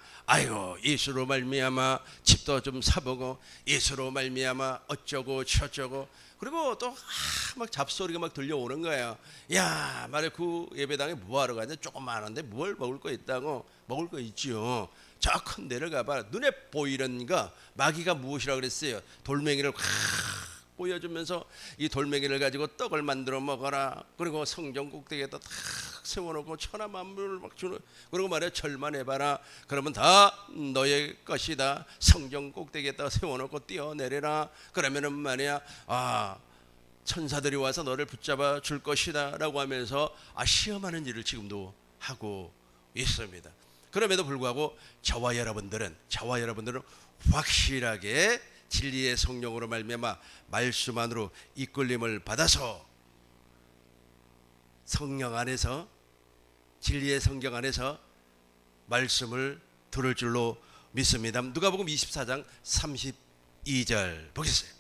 S1: 예수로 말미암아 집도 좀 사보고 예수로 말미암아 어쩌고 저쩌고 그리고 또 막 잡소리가 막 들려오는 거예요. 야 말해 그 예배당에 뭐하러 가냐, 조그마한데 뭘 먹을 거 있다고. 먹을 거 있지요. 저 큰 데를 가봐. 눈에 보이는 거 마귀가 무엇이라고 그랬어요? 돌멩이를 보여주면서 이 돌멩이를 가지고 떡을 만들어 먹어라. 그리고 성전 꼭대기에다 탁 세워놓고 천하 만물을 막 주는. 그리고 말이야, 절만 해봐라. 그러면 다 너의 것이다. 성전 꼭대기에다 세워놓고 뛰어내려라. 그러면은 말이야, 천사들이 와서 너를 붙잡아 줄 것이다 라고 하면서 시험하는 일을 지금도 하고 있습니다. 그럼에도 불구하고 저와 여러분들은 확실하게 진리의 성령으로 말미암아 말씀 안으로 이끌림을 받아서 성령 안에서, 진리의 성경 안에서 말씀을 들을 줄로 믿습니다. 누가복음 24장 32절 보겠어요.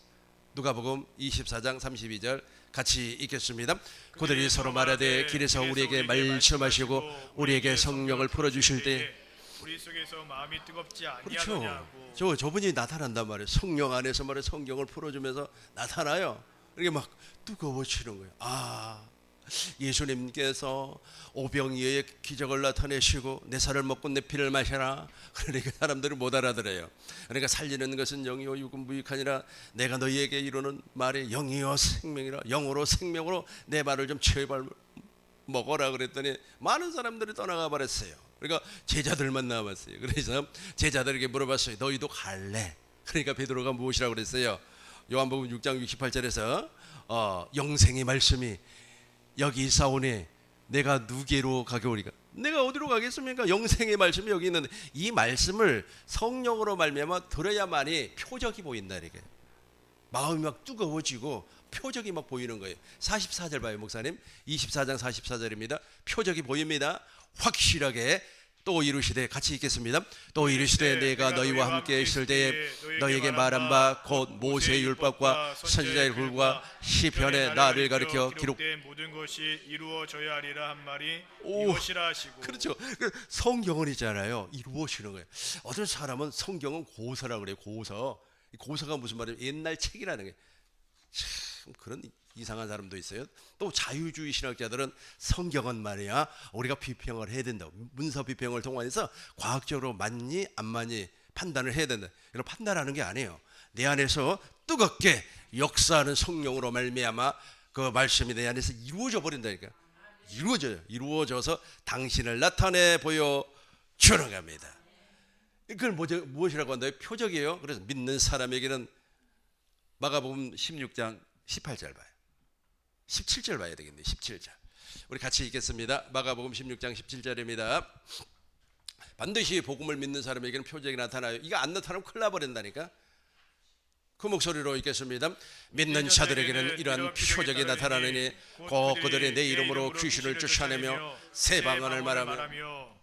S1: 누가복음 24장 32절 같이 읽겠습니다. 그들이 서로 말하되 길에서 우리에게 말씀하시고 우리에게 성령을 풀어주실 때
S2: 우리 속에서 마음이 뜨겁지
S1: 그렇죠.
S2: 아니하느냐고.
S1: 저분이 나타난단 말이에요. 성령 안에서 말이에요. 성경을 풀어주면서 나타나요. 이렇게 막 뜨거워지는 거예요. 예수님께서 오병이어의 기적을 나타내시고 내 살을 먹고 내 피를 마셔라. 그러니까 사람들이 못 알아들어요. 그러니까 살리는 것은 영이요 육은 무익하니라. 내가 너희에게 이루는 말이 영이요 생명이라. 영으로 생명으로 내 말을 좀 제발 먹어라 그랬더니 많은 사람들이 떠나가 버렸어요. 그러니까 제자들만 남았어요. 그래서 제자들에게 물어봤어요. 너희도 갈래? 그러니까 베드로가 무엇이라고 그랬어요? 요한복음 6장 68절에서 영생의 말씀이 여기 있사오니 내가 누게로 가게오리까? 내가 어디로 가겠습니까? 영생의 말씀이 여기 있는데 이 말씀을 성령으로 말미암아 들어야만이 표적이 보인다 이게. 마음이 막 뜨거워지고 표적이 막 보이는 거예요. 44절 봐요, 목사님. 24장 44절입니다. 표적이 보입니다. 확실하게 또 이루시되, 같이 읽겠습니다. 또 이루시되 내가 너희와 함께 있을 때에 너희에게 말한 바 곧 모세의 율법과 선지자의 글과 시편에 나를 가리켜
S2: 기록된 모든 것이 이루어져야 하리라 한 말이 이것이라 하시고.
S1: 그렇죠. 성경은 있잖아요, 이루어지는 거예요. 어떤 사람은 성경은 고서라고 그래요. 고서가 무슨 말이에요? 옛날 책이라는 게. 참 그런 이상한 사람도 있어요. 또 자유주의 신학자들은 성경은 말이야 우리가 비평을 해야 된다. 문서 비평을 통해서 과학적으로 맞니 안 맞니 판단을 해야 된다. 이런 판단하는 게 아니에요. 내 안에서 뜨겁게 역사하는 성령으로 말미암아 그 말씀이 내 안에서 이루어져 버린다니까. 이루어져서 당신을 나타내 보여 주는 겁니다. 그걸 무엇이라고 한다요? 표적이에요. 그래서 믿는 사람에게는 마가복음 16장 18절 봐요. 17절 봐야 되겠네요. 17절. 우리 같이 읽겠습니다. 마가복음 16장 17절입니다. 반드시 복음을 믿는 사람에게는 표적이 나타나요. 이거 안 나타나면 큰일 나버린다니까. 그 목소리로 읽겠습니다. 믿는 자들에게는 이러한 표적이 나타나느니 곧 그들이 내 이름으로 귀신을 쫓아내며 새 방언을 말하며.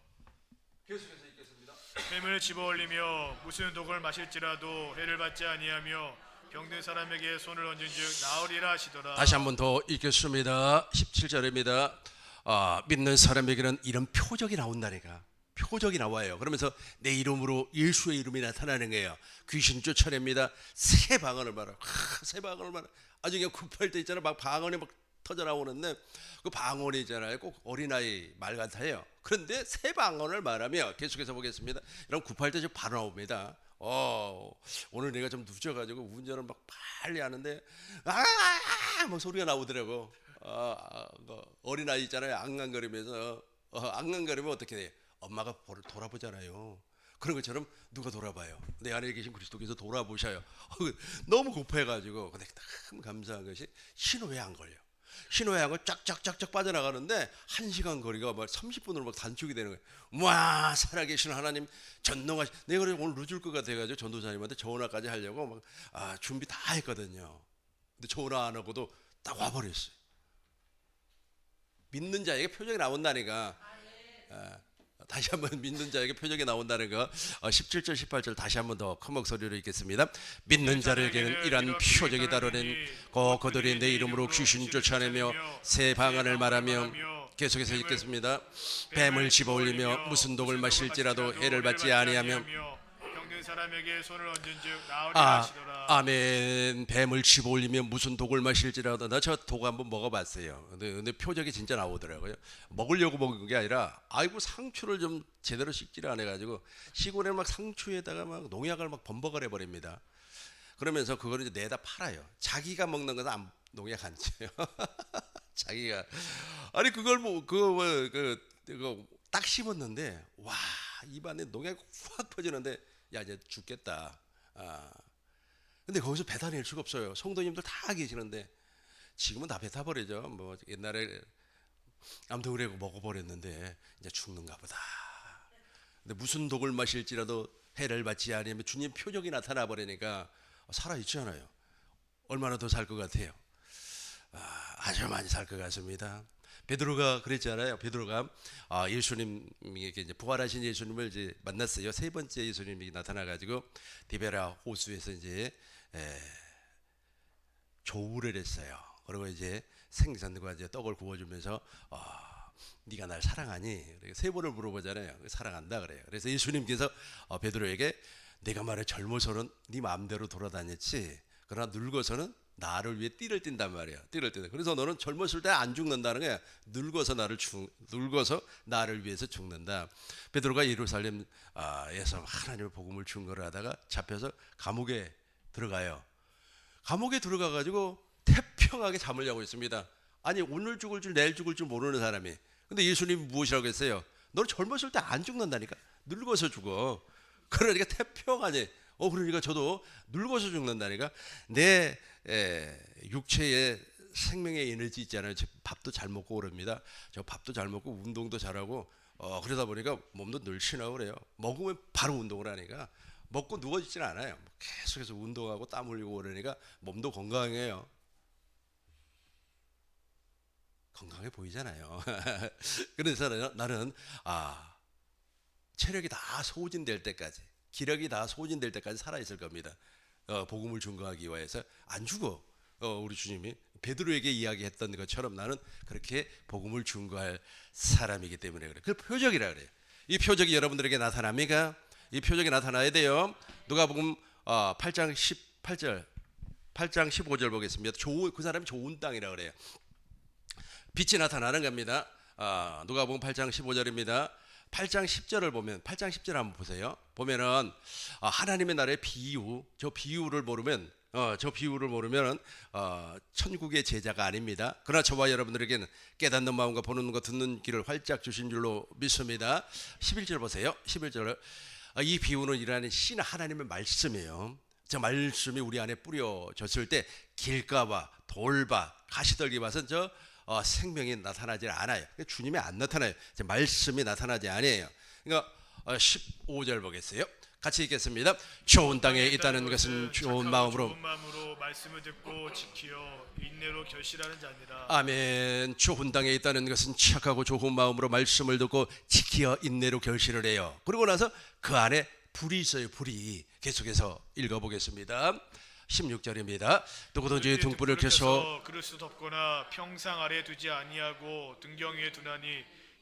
S1: 계속해서 읽겠습니다.
S2: 뱀을 집어올리며 무슨 독을 마실지라도 해를 받지 아니하며 병든 사람에게 손을 얹은즉 나으리라 하시더라.
S1: 다시 한 번 더 읽겠습니다. 17절입니다. 믿는 사람에게는 이런 표적이 나온다니까. 표적이 나와요. 그러면서 내 이름으로 예수의 이름이 나타나는 거예요. 귀신 쫓아냅니다. 새 방언을 말하고. 새 방언을 말하고. 아주 그냥 급할 때 있잖아요. 막 방언이 막 터져 나오는데 그 방언이 있잖아요. 꼭 어린아이 말 같아요. 그런데 새 방언을 말하며, 계속해서 보겠습니다. 이런 급할 때 좀 바로 나옵니다. 오늘 내가 좀 늦어가지고 운전을 막 빨리 하는데 뭐 소리가 나오더라고. 어린아이 있잖아요. 앙앙거리면서 앙앙거리면 어떻게 돼요? 엄마가 돌아보잖아요. 그런 것처럼 누가 돌아봐요. 내 안에 계신 그리스도께서 돌아보셔요. 너무 급해가지고. 근데 참 감사한 것이 신호에 안 걸려. 신호에 안 걸려 쫙쫙쫙쫙 빠져나가는데 1시간 거리가 막 30분으로 막 단축이 되는 거예요. 와, 살아계신 하나님 전능하시. 내가 오늘 늦을 것 같아가지고 전도사님한테 전화까지 하려고 막 준비 다 했거든요. 근데 전화 안 하고도 딱 와버렸어요. 믿는 자에게 표정이 나온다니까. 다시 한번 믿는 자에게 표적이 나온다는 거. 17절 18절 다시 한번 더 큰 목소리로 읽겠습니다. 믿는 자에게는 이러한 표적이 따르는 그들이 내 이름으로 귀신 쫓아내며 새 방언을 말하며. 계속해서 읽겠습니다. 뱀을 집어올리며 무슨 독을 마실지라도 해를 받지 아니하며.
S2: 병든 사람에게 손을 얹은즉 나으리라 하시더라.
S1: 아멘. 뱀을 집어올리며 무슨 독을 마실지라도. 나 저 독 한번 먹어봤어요. 근데 표적이 진짜 나오더라고요. 먹으려고 먹은 게 아니라 상추를 좀 제대로 씻지를 안 해가지고 시골에 막 상추에다가 막 농약을 막 범벅을 해버립니다. 그러면서 그거를 이제 내다 팔아요. 자기가 먹는 것은 농약 안 쳐요. 자기가 그걸 그거 딱 씹었는데 와, 입안에 농약이 확 퍼지는데 야, 이제 죽겠다. 근데 거기서 뱉어낼 수가 없어요. 성도님들 다 계시는데 지금은 다 뱉어버리죠. 뭐 옛날에 아무튼 그래고 먹어버렸는데 이제 죽는가 보다. 근데 무슨 독을 마실지라도 해를 받지 않으면 주님 표적이 나타나 버리니까 살아있잖아요. 얼마나 더 살 것 같아요? 아주 많이 살 것 같습니다. 베드로가 그랬잖아요. 베드로가 예수님에게 이제 부활하신 예수님을 이제 만났어요. 세 번째 예수님이 나타나가지고 디베라 호수에서 이제 조우를 했어요. 그리고 이제 생선과 이제 떡을 구워주면서 네가 날 사랑하니? 세 번을 물어보잖아요. 사랑한다 그래요. 그래서 예수님께서 베드로에게 내가 말해 젊어서는 네 마음대로 돌아다녔지, 그러나 늙어서는 나를 위해 띠를 띈단 말이야. 띠를 띈다. 그래서 너는 젊었을 때 안 죽는다는 거야. 늙어서 나를 위해서 죽는다. 베드로가 예루살렘에서 하나님의 복음을 증거를 하다가 잡혀서 감옥에 들어가요. 감옥에 들어가 가지고 태평하게 잠을 자고 있습니다. 아니, 오늘 죽을 줄 내일 죽을 줄 모르는 사람이. 근데 예수님이 무엇이라고 했어요? 너는 젊었을 때 안 죽는다니까. 늙어서 죽어. 그러니까 태평하니. 그러니까 저도 늙어서 죽는다니까. 내 육체의 생명의 에너지 있잖아요. 저 밥도 잘 먹고 그럽니다. 저 밥도 잘 먹고 운동도 잘하고 그러다 보니까 몸도 늘씬하고 그래요. 먹으면 바로 운동을 하니까 먹고 누워있지는 않아요. 계속해서 운동하고 땀 흘리고 그러니까 몸도 건강해요. 건강해 보이잖아요. 그래서 나는 체력이 다 소진될 때까지, 기력이 다 소진될 때까지 살아 있을 겁니다. 복음을 증거하기 위해서 안 죽어. 우리 주님이 베드로에게 이야기했던 것처럼 나는 그렇게 복음을 증거할 사람이기 때문에 그래. 그 표적이라 그래요. 이 표적이 여러분들에게 나타납니까? 이 표적이 나타나야 돼요. 누가복음 8장 18절, 8장 15절 보겠습니다. 그 사람이 좋은 땅이라 그래요. 빛이 나타나는 겁니다. 누가복음 8장 15절입니다. 8장 10절을 보면 8장 10절 한번 보세요. 보면은 하나님의 나라의 비유, 저 비유를 모르면 천국의 제자가 아닙니다. 그러나 저와 여러분들에게는 깨닫는 마음과 보는 것 듣는 귀를 활짝 주신 줄로 믿습니다. 11절 보세요. 11절. 이 비유는 이라는 신 하나님의 말씀이에요. 저 말씀이 우리 안에 뿌려졌을 때 길가와 돌바 가시떨기 밭은 저 생명이 나타나지 않아요. 주님이 안 나타나요. 말씀이 나타나지 않아요. 그러니까 15절 보겠어요. 같이 읽겠습니다. 좋은 땅에 있다는 것은 좋은 마음으로
S2: 말씀을 듣고 지키어 인내로 결실하는 자니라.
S1: 아멘. 좋은 땅에 있다는 것은 착하고 좋은 마음으로 말씀을 듣고 지키어 인내로 결실을 해요. 그러고 나서 그 안에 불이 있어요. 불이. 계속해서 읽어보겠습니다. 16절입니다. 누구든지 등불을 켜서
S2: 그릇을 덮거나 평상 아래 두지 아니하고 등경 위에 두나니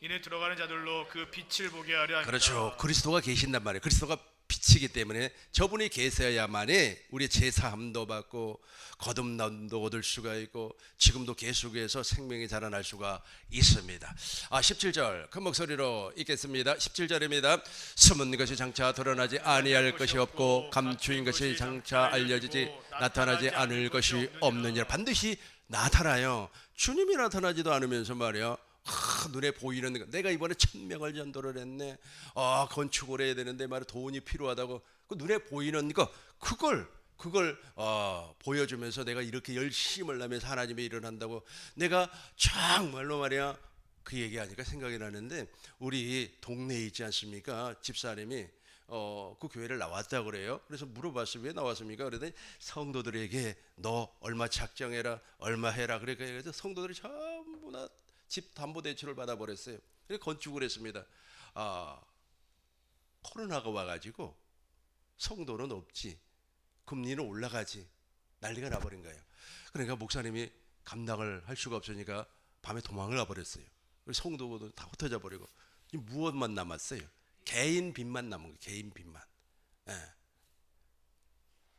S2: 이에 들어가는 자들로 그 빛을 보게 하려 합니다.
S1: 그렇죠. 그리스도가 계신단 말이에요. 그리스도가 빛이기 때문에 저분이 계셔야만이 우리 제사함도 받고 거듭남도 얻을 수가 있고 지금도 계속해서 생명이 자라날 수가 있습니다. 17절 큰 목소리로 읽겠습니다. 17절입니다. 숨은 것이 장차 드러나지 아니할 것이 없고 감추인 것이 장차 알려지지 나타나지 않을 것이 없느니라. 반드시 나타나요. 주님이 나타나지도 않으면서 말이야. 눈에 보이는 거. 내가 이번에 1000명을 전도를 했네. 건축을 해야 되는데 말이야 돈이 필요하다고. 그 눈에 보이는 거 그걸 보여주면서 내가 이렇게 열심을 하면서 하나님의 일을 한다고. 내가 정말로 말이야 그 얘기하니까 생각이 나는데 우리 동네에 있지 않습니까? 집사님이 그 교회를 나왔다 그래요. 그래서 물어봤어요. 왜 나왔습니까? 그러더니 성도들에게 너 얼마 작정해라, 얼마 해라. 그래서 성도들이 전부 다 집 담보 대출을 받아버렸어요. 그래서 건축을 했습니다. 코로나가 와가지고 성도는 없지, 금리는 올라가지, 난리가 나버린 거예요. 그러니까 목사님이 감당을 할 수가 없으니까 밤에 도망을 가버렸어요. 성도도 다 흩어져 버리고 무엇만 남았어요? 개인 빚만 남은 거예요. 개인 빚만.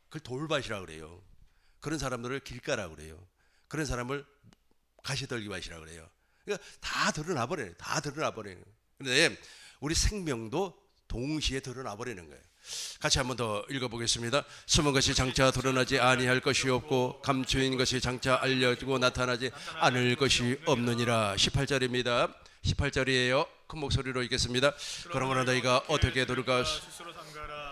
S1: 그걸 돌밭이라 그래요. 그런 사람들을 길가라 그래요. 그런 사람을 가시떨기 밭이라 그래요. 그러니까 다 드러나 버려요. 다 드러나 버려요. 그런데 우리 생명도 동시에 드러나 버리는 거예요. 같이 한번 더 읽어보겠습니다. 숨은 것이 장차 드러나지 아니할 것이 없고 감추인 것이 장차 알려지고 나타나지 않을 것이 없느니라. 18절입니다. 18절이에요. 큰 목소리로 읽겠습니다. 그러므로 너희가 어떻게 들어가
S2: 스스로 삼가라.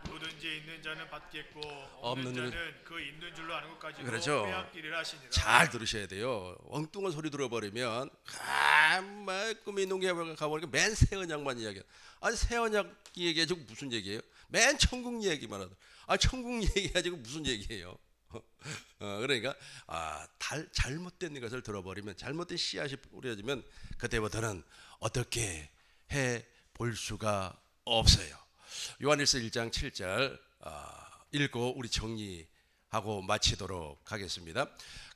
S2: 누구든지 있는 자는 받겠고 없는 자는 그 있는 줄로 아는 것까지도
S1: 그렇죠.
S2: 빼앗기리라 하시니라.
S1: 잘 들으셔야 돼요. 엉뚱한 소리 들어버리면 가만 꿈이 농에 가보니까 맨 새 언약만 이야기해. 아니 새 언약 얘기해지고 무슨 얘기예요? 맨 천국 얘기만 하다. 천국 얘기해지고 무슨 얘기예요? 그러니까 잘못된 것을 들어버리면, 잘못된 씨앗이 뿌려지면 그때부터는 어떻게 해 볼 수가 없어요. 요한일서 1장 7절 읽고 우리 정리하고 마치도록 하겠습니다.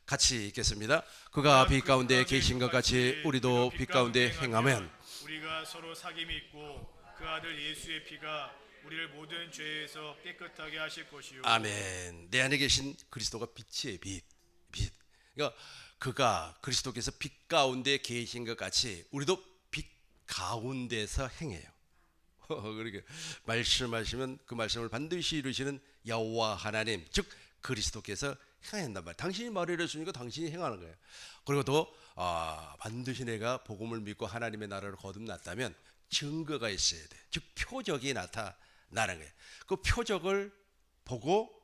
S1: 같이 읽겠습니다. 그가 빛 가운데 계신 것 같이 우리도 빛 가운데 행하면
S2: 우리가 서로 사귐이 있고 그 아들 예수의 피가 우리를 모든 죄에서 깨끗하게 하실 것이요.
S1: 아멘. 내 안에 계신 그리스도가 빛이에요. 빛. 그러니까 그가 그리스도께서 빛 가운데 계신 것 같이 우리도 빛 가운데서 행해요. 그렇게 말씀하시면 그 말씀을 반드시 이루시는 여호와 하나님, 즉 그리스도께서 행한단 말이에요. 당신이 말을 했으니까 당신이 행하는 거예요. 그리고 또 반드시 내가 복음을 믿고 하나님의 나라를 거듭났다면 증거가 있어야 돼. 즉 표적이 나타나는 거예요. 그 표적을 보고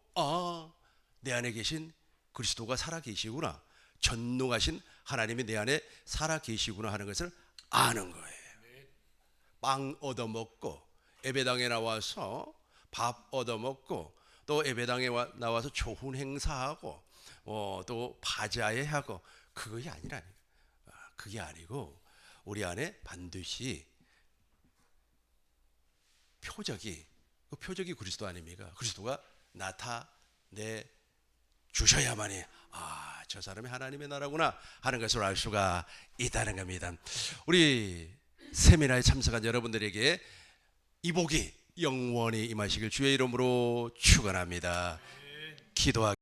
S1: 내 안에 계신 그리스도가 살아 계시구나. 전능하신 하나님이 내 안에 살아 계시구나 하는 것을 아는 거예요. 빵 얻어먹고 예배당에 나와서 밥 얻어먹고 또 예배당에 나와서 조훈 행사하고 또 바자회하고 그것이 아니라니까. 그게 아니고 우리 안에 반드시 그 표적이 그리스도 아닙니까? 그리스도가 나타내 주셔야만이 저 사람이 하나님의 나라구나 하는 것을 알 수가 있다는 겁니다. 우리 세미나에 참석한 여러분들에게 이 복이 영원히 임하시길 주의 이름으로 축원합니다. 기도하겠습니다.